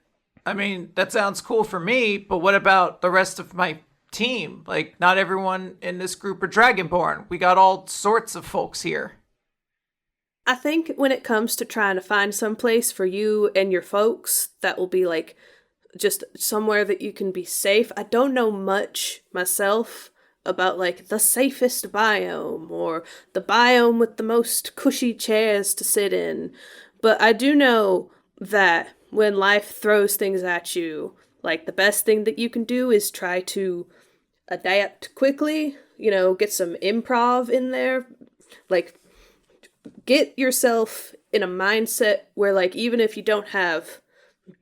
I mean, that sounds cool for me, but what about the rest of my team? Like, not everyone in this group are Dragonborn. We got all sorts of folks here. I think when it comes to trying to find some place for you and your folks that will be like just somewhere that you can be safe, I don't know much myself about like the safest biome or the biome with the most cushy chairs to sit in. But I do know that when life throws things at you, like the best thing that you can do is try to adapt quickly, get some improv in there, like get yourself in a mindset where like even if you don't have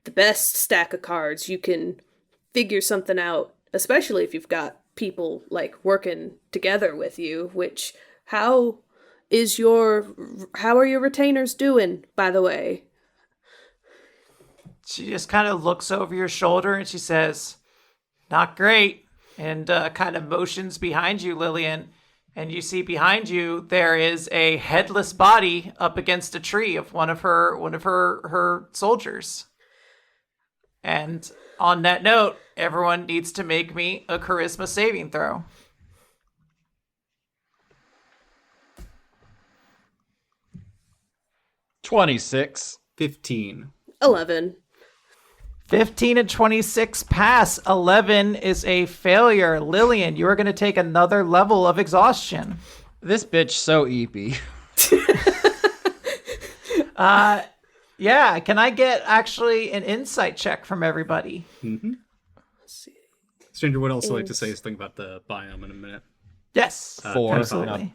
the best stack of cards, you can figure something out, especially if you've got people like working together with you, which how are your retainers doing, by the way? She just kind of looks over your shoulder and she says, not great, and kind of motions behind you, Lilian. And you see behind you there is a headless body up against a tree of one of her soldiers. And on that note, everyone needs to make me a charisma saving throw. 26. 15. 11. 15 and 26 pass. 11 is a failure. Lilian, you are going to take another level of exhaustion. This bitch so eepy. Yeah, can I get actually an insight check from everybody? Mm-hmm. Let's see. Stranger would also like to say his thing about the biome in a minute. Yes. 4. Absolutely.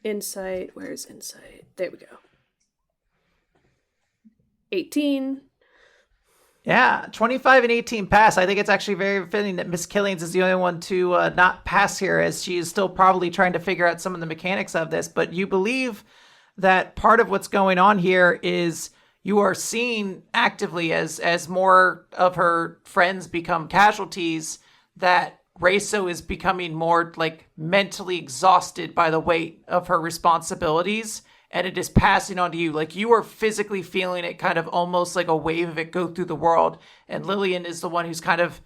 Insight. Where's insight? There we go. 18. Yeah, 25 and 18 pass. I think it's actually very fitting that Miss Killings is the only one to not pass here, as she is still probably trying to figure out some of the mechanics of this. But you believe that part of what's going on here is you are seeing actively as more of her friends become casualties, that Reso is becoming more like mentally exhausted by the weight of her responsibilities. And it is passing on to you. Like, you are physically feeling it, kind of almost like a wave of it go through the world. And Lilian is the one who's kind of,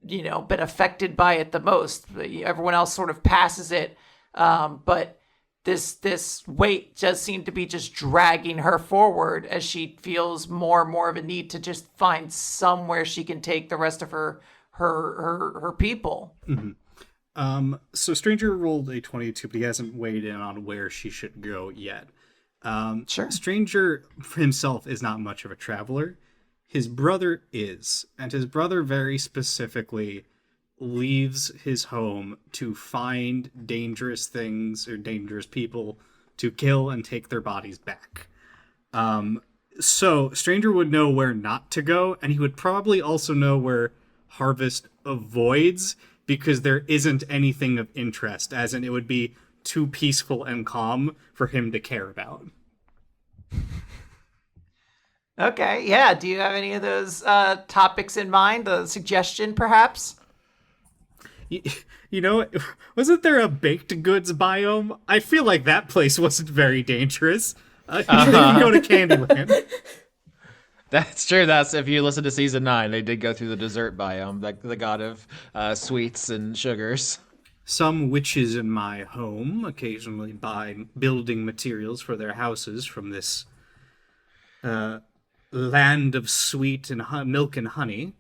been affected by it the most. Everyone else sort of passes it. But this weight does seem to be just dragging her forward as she feels more and more of a need to just find somewhere she can take the rest of her people. Mm-hmm. So Stranger rolled a 22, but he hasn't weighed in on where she should go yet. Sure. Stranger himself is not much of a traveler. His brother is, and his brother very specifically leaves his home to find dangerous things or dangerous people to kill and take their bodies back. So Stranger would know where not to go, and he would probably also know where Harvest avoids, because there isn't anything of interest, as in it would be too peaceful and calm for him to care about. Okay, yeah. Do you have any of those topics in mind? A suggestion, perhaps? Wasn't there a baked goods biome? I feel like that place wasn't very dangerous. You can go to Candyland. That's true. That's if you listen to season 9, they did go through the dessert biome, like the god of sweets and sugars. Some witches in my home occasionally buy building materials for their houses from this land of sweet and milk and honey.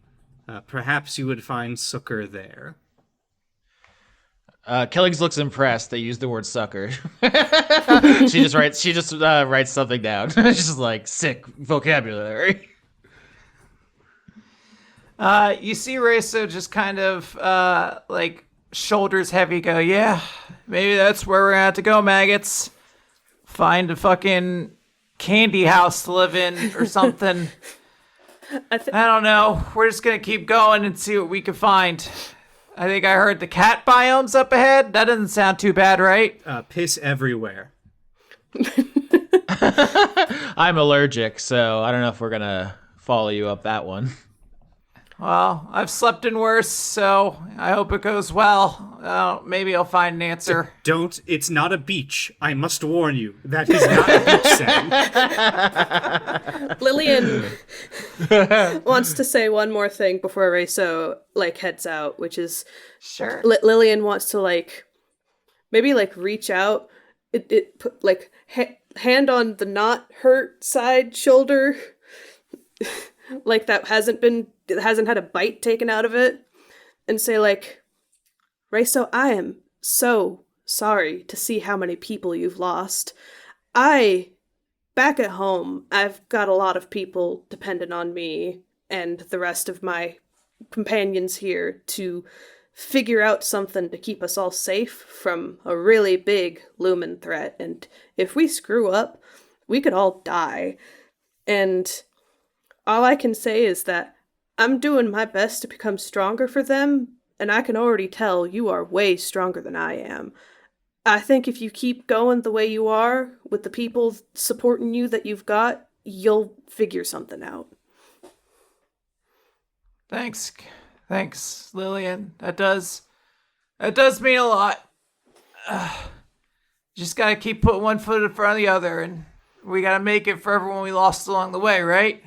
Perhaps you would find succor there. Killings looks impressed. They use the word sucker. She just writes something down. She's just like, sick vocabulary. You see Reso just kind of like shoulders heavy go, yeah, maybe that's where we're gonna have to go, maggots. Find a fucking candy house to live in or something. I don't know. We're just gonna keep going and see what we can find. I think I heard the cat biome's up ahead. That doesn't sound too bad, right? Piss everywhere. I'm allergic, so I don't know if we're gonna follow you up that one. Well, I've slept in worse, so I hope it goes well. Maybe I'll find an answer. Don't. It's not a beach. I must warn you. That is not a beach setting. Lilian wants to say one more thing before Reso heads out, which is Sure. Lilian wants to maybe reach out, hand on the not hurt side shoulder, that hasn't had a bite taken out of it, and say Reso, I am so sorry to see how many people you've lost. Back at home, I've got a lot of people dependent on me and the rest of my companions here to figure out something to keep us all safe from a really big lumen threat. And if we screw up, we could all die. And all I can say is that I'm doing my best to become stronger for them, and I can already tell you are way stronger than I am. I think if you keep going the way you are, with the people supporting you that you've got, you'll figure something out. Thanks, Lilian. That does mean a lot. Just gotta keep putting one foot in front of the other, and we gotta make it for everyone we lost along the way, right?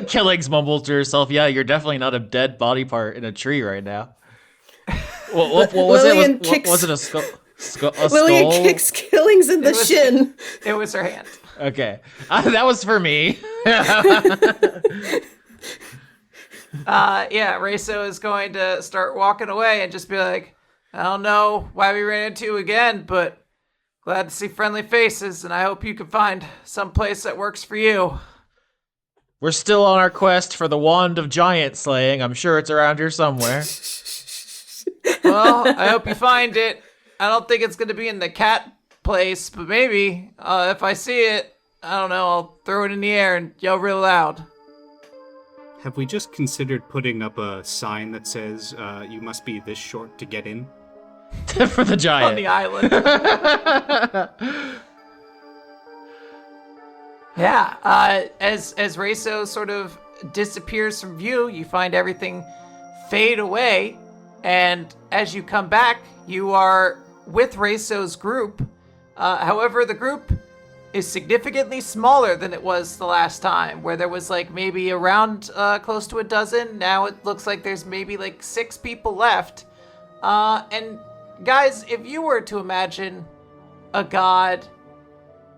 Killings mumbles to herself, yeah, you're definitely not a dead body part in a tree right now. What was Lilian it? Was it a skull? Lilian kicks Killings in the shin. It was her hand. Okay. That was for me. Reso is going to start walking away and just be like, I don't know why we ran into you again, but glad to see friendly faces, and I hope you can find some place that works for you. We're still on our quest for the wand of giant slaying. I'm sure it's around here somewhere. Well, I hope you find it. I don't think it's going to be in the cat place, but maybe if I see it, I don't know, I'll throw it in the air and yell real loud. Have we just considered putting up a sign that says, you must be this short to get in? For the giant. On the island. As Reso sort of disappears from view, you find everything fade away, and as you come back, you are with Reso's group. However, the group is significantly smaller than it was the last time, where there was maybe around close to a dozen. Now it looks like there's maybe 6 people left. And guys, if you were to imagine a god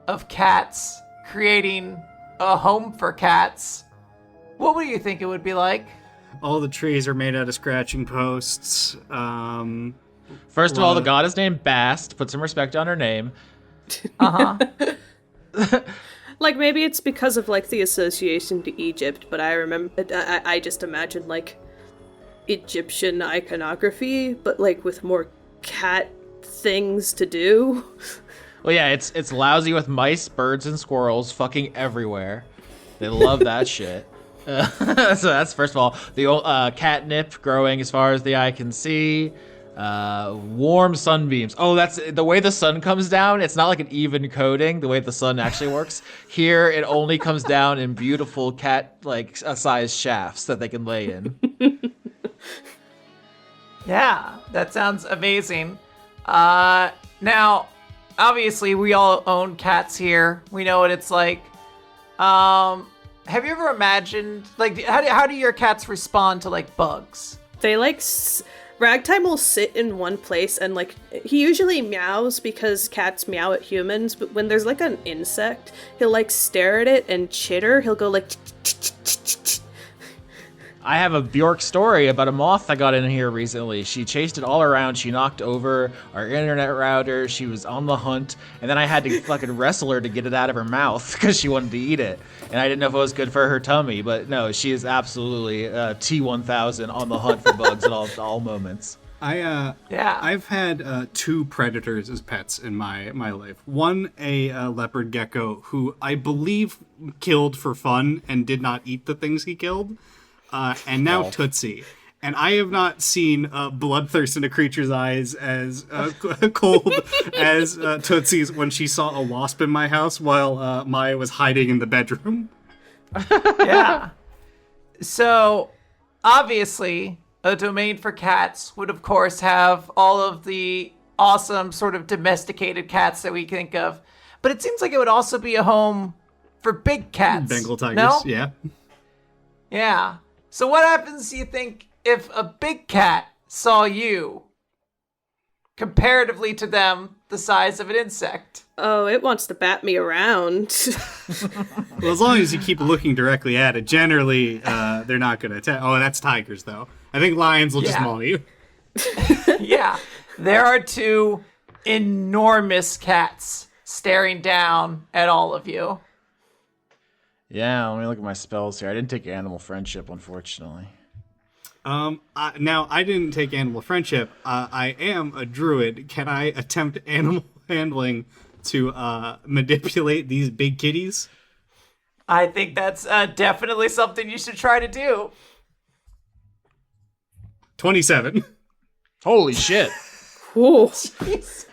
of cats creating a home for cats, what would you think it would be like? All the trees are made out of scratching posts. First of all, the god is named Bast. Put some respect on her name. Maybe it's because of the association to Egypt, but I just imagine Egyptian iconography, but with more cat things to do. Well, yeah, it's lousy with mice, birds, and squirrels fucking everywhere. They love that shit. So that's first of all. The old catnip growing as far as the eye can see. Warm sunbeams. Oh, that's the way the sun comes down. It's not an even coating. The way the sun actually works here, it only comes down in beautiful cat size shafts that they can lay in. Yeah, that sounds amazing. Now, obviously, we all own cats here. We know what it's like. Have you ever imagined, how do your cats respond to bugs? They Ragtime will sit in one place and he usually meows because cats meow at humans, but when there's an insect, he'll stare at it and chitter. He'll go I have a Bjork story about a moth that got in here recently. She chased it all around. She knocked over our internet router. She was on the hunt. And then I had to fucking wrestle her to get it out of her mouth because she wanted to eat it. And I didn't know if it was good for her tummy. But no, she is absolutely T-1000 on the hunt for bugs at all moments. I've had 2 predators as pets in my life. One, a leopard gecko who I believe killed for fun and did not eat the things he killed. and now Tootsie. And I have not seen bloodthirst in a creature's eyes as cold as Tootsie's when she saw a wasp in my house while Maya was hiding in the bedroom. Yeah. So, obviously, a domain for cats would, of course, have all of the awesome sort of domesticated cats that we think of. But it seems like it would also be a home for big cats. Bengal tigers, no? yeah. Yeah. So what happens, do you think, if a big cat saw you, comparatively to them, the size of an insect? Oh, it wants to bat me around. Well, as long as you keep looking directly at it, generally they're not going to attack. Oh, that's tigers, though. I think lions will just maul you. Yeah. There are two enormous cats staring down at all of you. Yeah, let me look at my spells here. I didn't take animal friendship, unfortunately. Now, I didn't take animal friendship. I am a druid. Can I attempt animal handling to manipulate these big kitties? I think that's definitely something you should try to do. 27. Holy shit. Ooh. Jesus.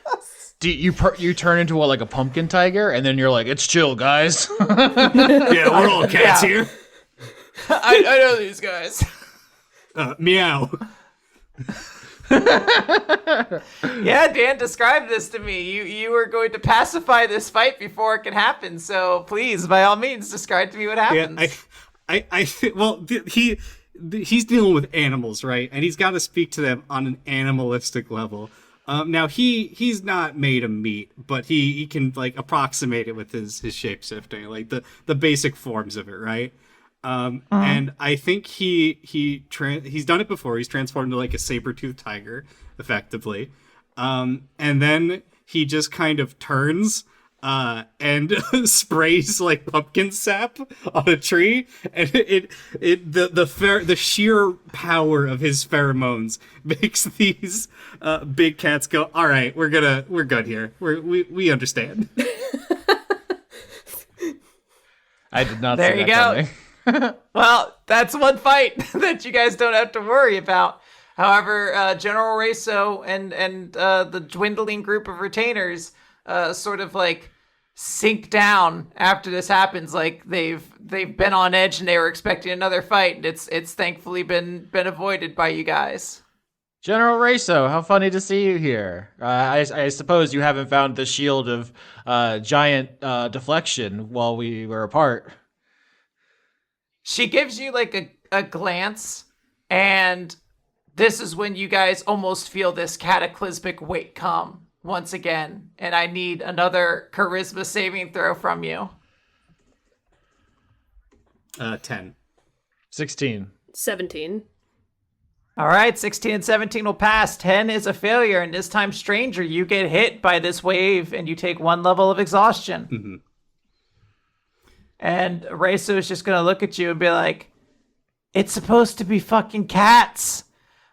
Do you turn into like a pumpkin tiger, and then you're like, it's chill, guys. Yeah, we're all cats here. I know these guys. Meow. Yeah, Dan described this to me. You were going to pacify this fight before it could happen. So please, by all means, describe to me what happens. Yeah, he's dealing with animals, right? And he's got to speak to them on an animalistic level. Now he's not made of meat, but he can like approximate it with his shape-shifting, like the basic forms of it, right? And I think he's done it before. He's transformed into like a saber-toothed tiger, effectively. And then he just kind of turns and sprays like pumpkin sap on a tree, and the sheer power of his pheromones makes these big cats go, all right, we're good here. We understand. I did not There see you that go. coming. Well, that's one fight that you guys don't have to worry about. However, General Reso and the dwindling group of retainers sort of like sink down after this happens. Like they've been on edge and they were expecting another fight, and it's thankfully been avoided by you guys. General Reso, how funny to see you here. I suppose you haven't found the shield of giant deflection while we were apart. She gives you like a glance, and this is when you guys almost feel this cataclysmic weight come once again, and I need another charisma saving throw from you. 10. 16. 17. All right, 16 and 17 will pass. 10 is a failure, and this time, stranger, you get hit by this wave, and you take 1 level of exhaustion. Mm-hmm. And Reso is just going to look at you and be like, it's supposed to be fucking cats.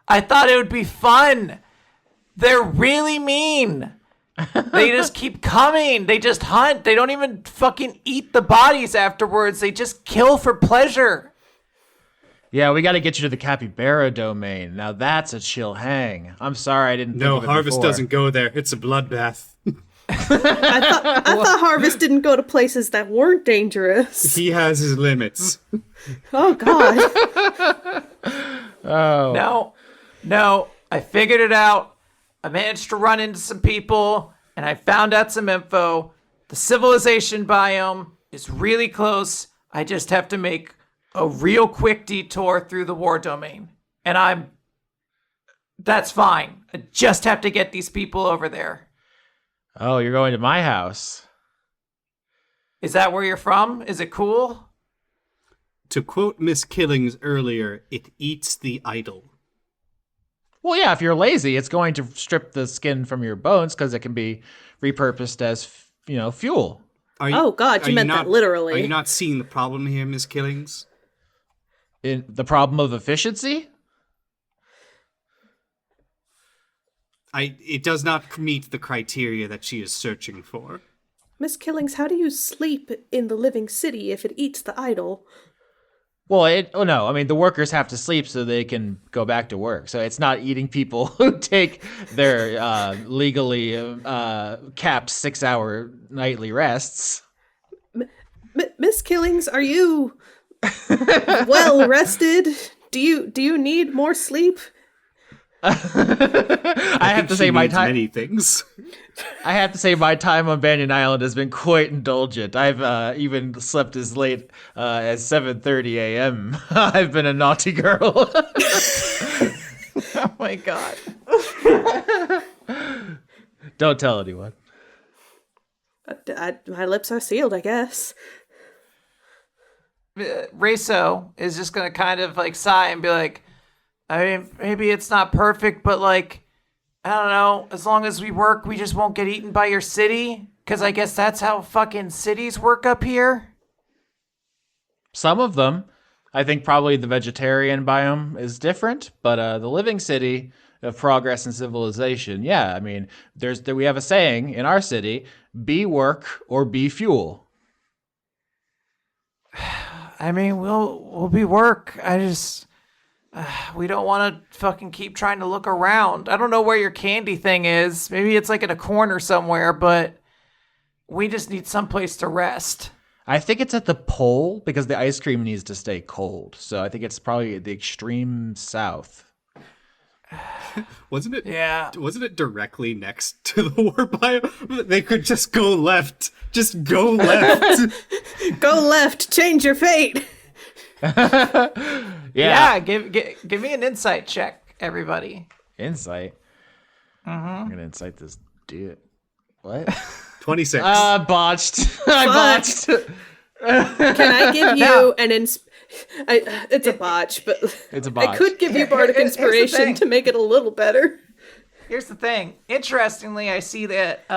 I thought it would be fun. They're really mean. They just keep coming. They just hunt. They don't even fucking eat the bodies afterwards. They just kill for pleasure. Yeah, we got to get you to the capybara domain. Now that's a chill hang. I'm sorry I didn't think No, of it Harvest before. doesn't go there. It's a bloodbath. I thought Harvest didn't go to places that weren't dangerous. He has his limits. Oh, God. No, I figured it out. I managed to run into some people, and I found out some info. The civilization biome is really close. I just have to make a real quick detour through the war domain. And that's fine. I just have to get these people over there. Oh, you're going to my house. Is that where you're from? Is it cool? To quote Miss Killings earlier, it eats the idol. Well, yeah, if you're lazy, it's going to strip the skin from your bones because it can be repurposed as, fuel. Oh, God, you meant that literally. Are you not seeing the problem here, Miss Killings? In the problem of efficiency? It does not meet the criteria that she is searching for. Miss Killings, how do you sleep in the living city if it eats the idol? Well, no, I mean, the workers have to sleep so they can go back to work. So it's not eating people who take their legally capped 6-hour nightly rests. Miss Killings, are you well rested? Do you need more sleep? I have to say my time. Many things. I have to say my time on Banyan Island has been quite indulgent. I've even slept as late as 7:30 a.m. I've been a naughty girl. Oh my god. Don't tell anyone. My lips are sealed, I guess. Reso is just gonna kind of like sigh and be like, I mean, maybe it's not perfect, but like, I don't know, as long as we work, we just won't get eaten by your city? Because I guess that's how fucking cities work up here. Some of them. I think probably the vegetarian biome is different, but the living city of progress and civilization, yeah, I mean, we have a saying in our city, be work or be fuel. I mean, we'll be work. I just... we don't want to fucking keep trying to look around. I don't know where your candy thing is. Maybe it's like in a corner somewhere, but we just need someplace to rest. I think it's at the pole because the ice cream needs to stay cold. So I think it's probably the extreme south. Wasn't it? Yeah. Wasn't it directly next to the war biome? They could just go left. Just go left. Go left, change your fate. Yeah, give me an insight check, everybody. Insight? I'm going to insight this dude. What? 26. Botched. I botched. Can I give you an it's a botch, but It's a botch. I could give you bardic Here's the inspiration thing. to make it a little better. Here's the thing. Interestingly, I see that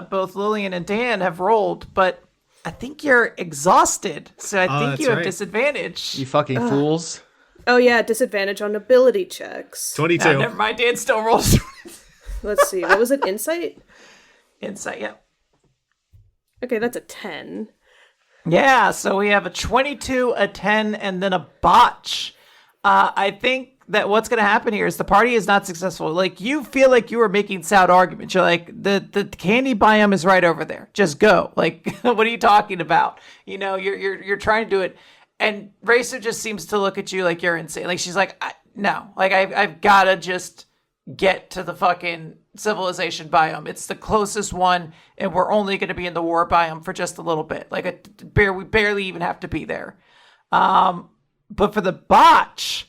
both Lilian and Dan have rolled, but I think you're exhausted, so I think that's you have right. disadvantage. You fucking fools. Oh yeah, disadvantage on ability checks. 22. Never mind, Dan still rolls. Let's see, what was it? Insight? Insight, yeah. Okay, that's a 10. Yeah, so we have a 22, a 10, and then a botch. I think that what's going to happen here is the party is not successful. Like, you feel like you are making sound arguments. You're like, the candy biome is right over there. Just go. Like, what are you talking about? You know, you're trying to do it. And Racer just seems to look at you like you're insane. Like, she's like, no. Like, I've got to just get to the fucking civilization biome. It's the closest one, and we're only going to be in the war biome for just a little bit. Like, we barely even have to be there. But for the botch,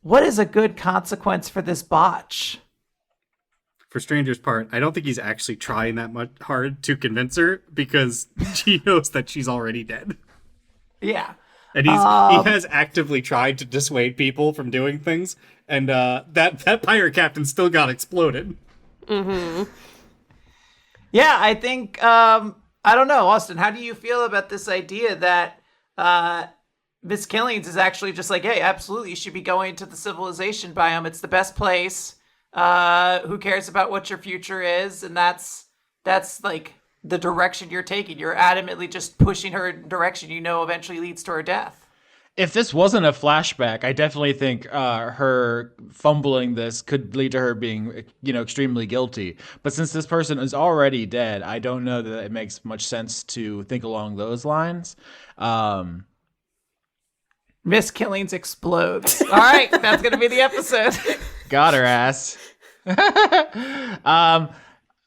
what is a good consequence for this botch? For Stranger's part, I don't think he's actually trying that much hard to convince her because she knows that she's already dead. Yeah. And he has actively tried to dissuade people from doing things, and that pirate captain still got exploded. Mm-hmm. Yeah, I think, I don't know, Austin, how do you feel about this idea that Miss Killings is actually just like, hey, absolutely, you should be going to the civilization biome. It's the best place. Who cares about what your future is? And that's like the direction you're taking. You're adamantly just pushing her in a direction you know eventually leads to her death. If this wasn't a flashback, I definitely think her fumbling this could lead to her being, extremely guilty. But since this person is already dead, I don't know that it makes much sense to think along those lines. Miss Killings explodes. All right, that's going to be the episode. Got her ass.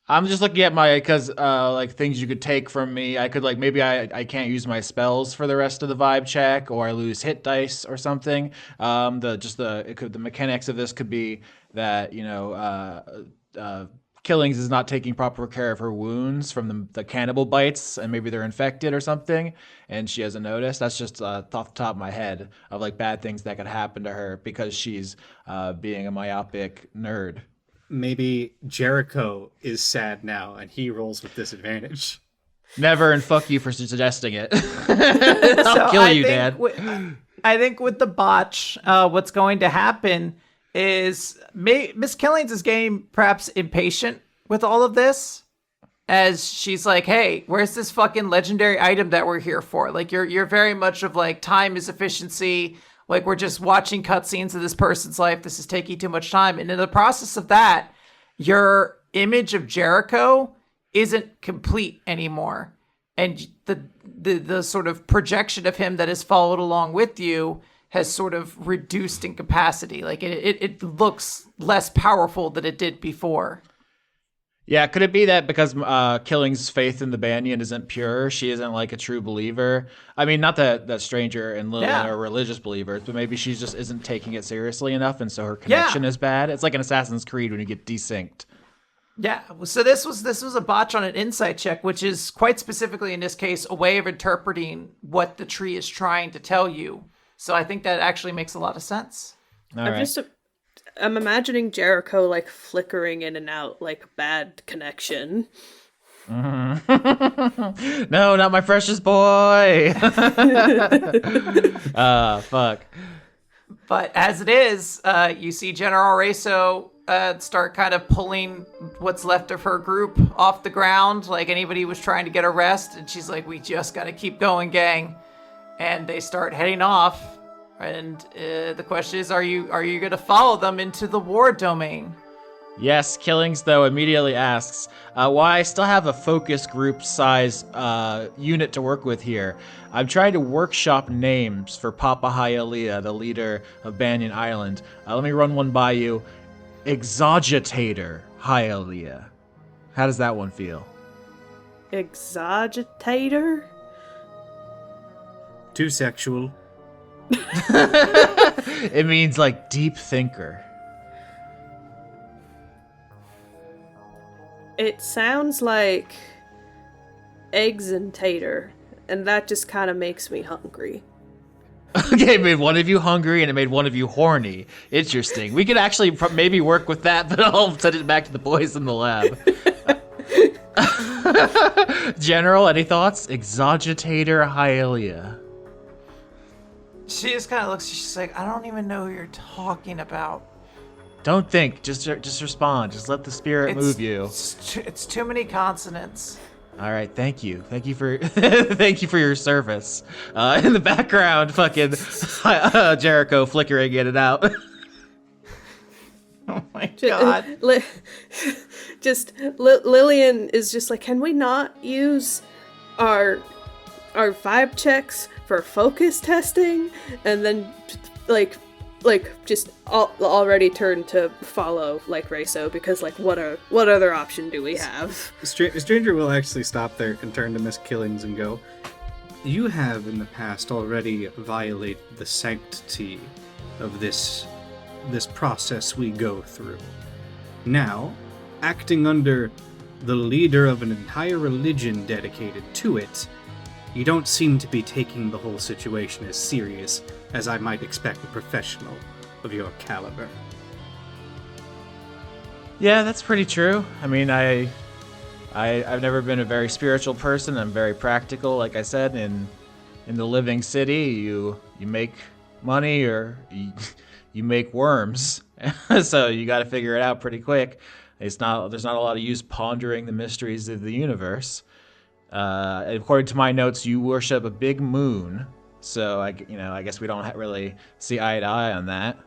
I'm just looking at because things you could take from me. I could maybe I can't use my spells for the rest of the vibe check, or I lose hit dice or something. The mechanics of this could be that Killings is not taking proper care of her wounds from the cannibal bites, and maybe they're infected or something, and she hasn't noticed. That's just off the top of my head of bad things that could happen to her because she's being a myopic nerd. Maybe Jericho is sad now, and he rolls with disadvantage. Never, and fuck you for suggesting it. I'll kill you, Dad. I think with the botch, what's going to happen is Miss Killings is getting perhaps impatient with all of this. as she's like, hey, where's this fucking legendary item that we're here for? Like, you're very much of like, time is efficiency. Like, we're just watching cutscenes of this person's life. This is taking too much time. And in the process of that, your image of Jericho isn't complete anymore. And the sort of projection of him that has followed along with you has sort of reduced in capacity. Like, it looks less powerful than it did before. Yeah, could it be that because Killing's faith in the Banyan isn't pure, she isn't like a true believer? I mean, not that Stranger and Lilian are religious believers, but maybe she just isn't taking it seriously enough, and so her connection is bad. It's like an Assassin's Creed when you get desynced. Yeah, so this was a botch on an insight check, which is quite specifically in this case a way of interpreting what the tree is trying to tell you. So I think that actually makes a lot of sense. I'm imagining Jericho like flickering in and out like a bad connection. Mm-hmm. No, not my precious boy. Fuck. But as it is, you see General Reso start kind of pulling what's left of her group off the ground, like anybody was trying to get a rest, and she's like, we just gotta keep going, gang. And they start heading off. And the question is, are you going to follow them into the war domain? Yes, Killings, though, immediately asks why I still have a focus group size unit to work with here. I'm trying to workshop names for Papa Hyalea, the leader of Banyan Island. Let me run one by you. Exogitator Hyalea. How does that one feel? Exogitator? Too sexual. It means like deep thinker. It sounds like eggs and tater, and that just kind of makes me hungry. Okay, it made one of you hungry and it made one of you horny. Interesting. We could actually maybe work with that, but I'll send it back to the boys in the lab. General, any thoughts? Exogitator Hyalea. She just kind of looks, she's like, I don't even know who you're talking about. Don't think, just respond. Just let the spirit move you. It's too many consonants. All right, thank you for thank you for your service. In the background, fucking Jericho flickering in and out. Oh my god! Lilian is just like, can we not use our vibe checks for focus testing? And then just already turned to follow like Reso, because like what other option do we have? Stranger will actually stop there and turn to Miss Killings and go, you have in the past already violated the sanctity of this process we go through. Now, acting under the leader of an entire religion dedicated to it, you don't seem to be taking the whole situation as serious as I might expect a professional of your caliber. Yeah, that's pretty true. I mean, I've never been a very spiritual person. I'm very practical. Like I said, in the living city, you make money or you make worms. So you got to figure it out pretty quick. There's not a lot of use pondering the mysteries of the universe. According to my notes, you worship a big moon. So I guess we don't really see eye to eye on that.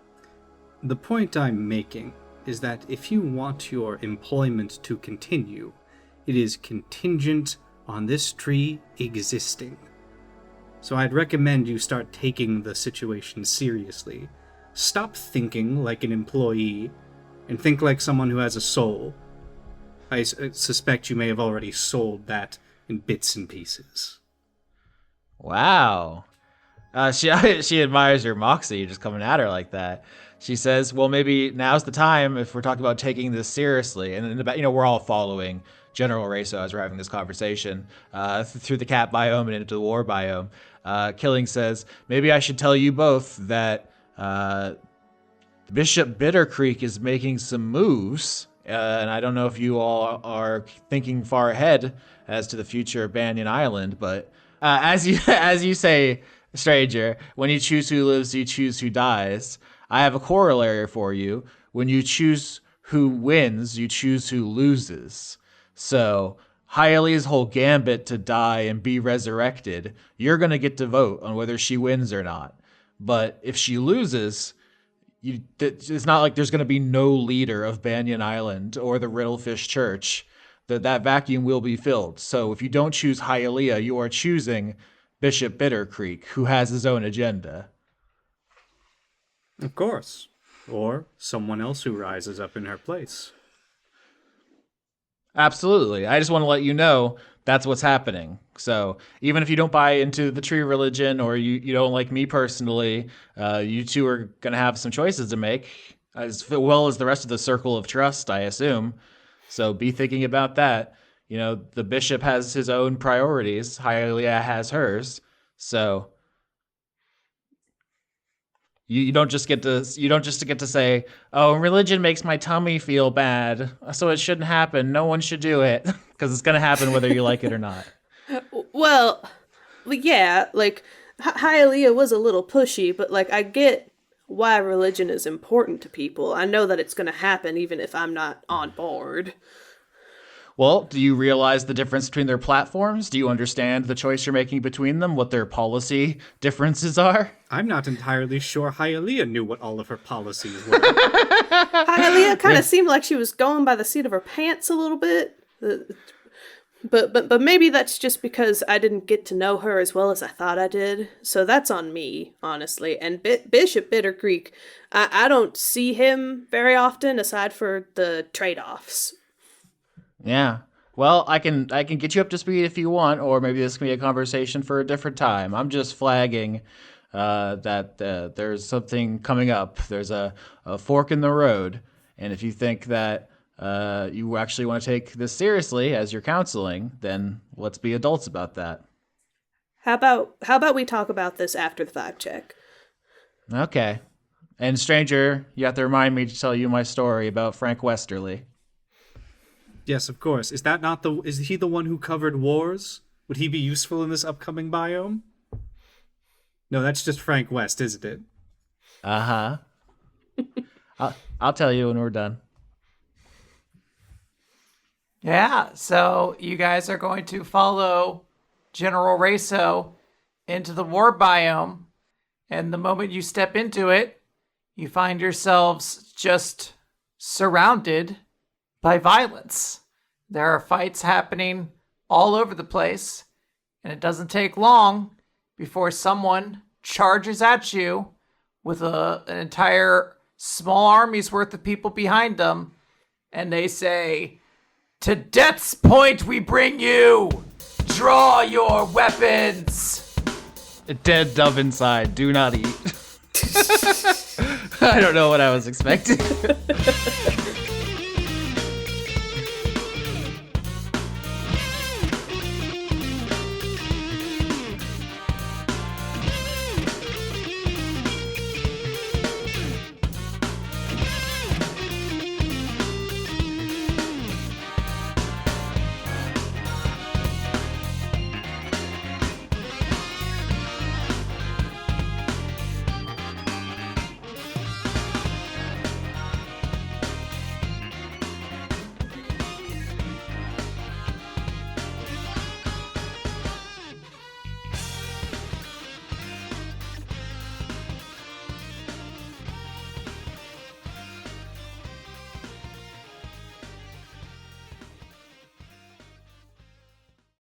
The point I'm making is that if you want your employment to continue, it is contingent on this tree existing. So I'd recommend you start taking the situation seriously. Stop thinking like an employee and think like someone who has a soul. I suspect you may have already sold that in bits and pieces. Wow. She admires your moxie just coming at her like that. She says, well, maybe now's the time if we're talking about taking this seriously. And we're all following General Reso as we're having this conversation through the cat biome and into the war biome. Killing says, maybe I should tell you both that Bishop Bittercreek is making some moves. And I don't know if you all are thinking far ahead as to the future of Banyan Island, but as you say, Stranger, when you choose who lives, you choose who dies. I have a corollary for you. When you choose who wins, you choose who loses. So Hyalia's whole gambit to die and be resurrected, you're going to get to vote on whether she wins or not. But if she loses, it's not like there's going to be no leader of Banyan Island or the Riddlefish Church. That vacuum will be filled. So if you don't choose Hyalia, you are choosing Bishop Bittercreek, who has his own agenda. Of course. Or someone else who rises up in her place. Absolutely. I just want to let you know that's what's happening. So even if you don't buy into the tree religion or you don't like me personally, you two are going to have some choices to make, as well as the rest of the circle of trust, I assume. So be thinking about that. You know, the bishop has his own priorities. Hylia has hers. So you don't just get to say, "Oh, religion makes my tummy feel bad, so it shouldn't happen. No one should do it," because it's going to happen whether you like it or not. Well, yeah, like, Hylia was a little pushy, but, like, I get why religion is important to people. I know that it's going to happen even if I'm not on board. Well, do you realize the difference between their platforms? Do you understand the choice you're making between them, what their policy differences are? I'm not entirely sure Hylia knew what all of her policies were. Hylia kind of seemed like she was going by the seat of her pants a little bit. But maybe that's just because I didn't get to know her as well as I thought I did. So that's on me, honestly. And Bishop Bittercreek, I don't see him very often aside for the trade-offs. Yeah. Well, I can get you up to speed if you want, or maybe this can be a conversation for a different time. I'm just flagging that there's something coming up. There's a fork in the road, and if you think that you actually want to take this seriously as your counseling, then let's be adults about that. How about we talk about this after the vibe check? Okay. And stranger, you have to remind me to tell you my story about Frank Westerly. Yes, of course. Is he the one who covered wars? Would he be useful in this upcoming biome? No, that's just Frank West, isn't it? Uh-huh. I'll tell you when we're done. Yeah, so you guys are going to follow General Reso into the war biome, and the moment you step into it, you find yourselves just surrounded by violence. There are fights happening all over the place, and it doesn't take long before someone charges at you with an entire small army's worth of people behind them, and they say, "To death's point we bring you! Draw your weapons!" A dead dove inside. Do not eat. I don't know what I was expecting.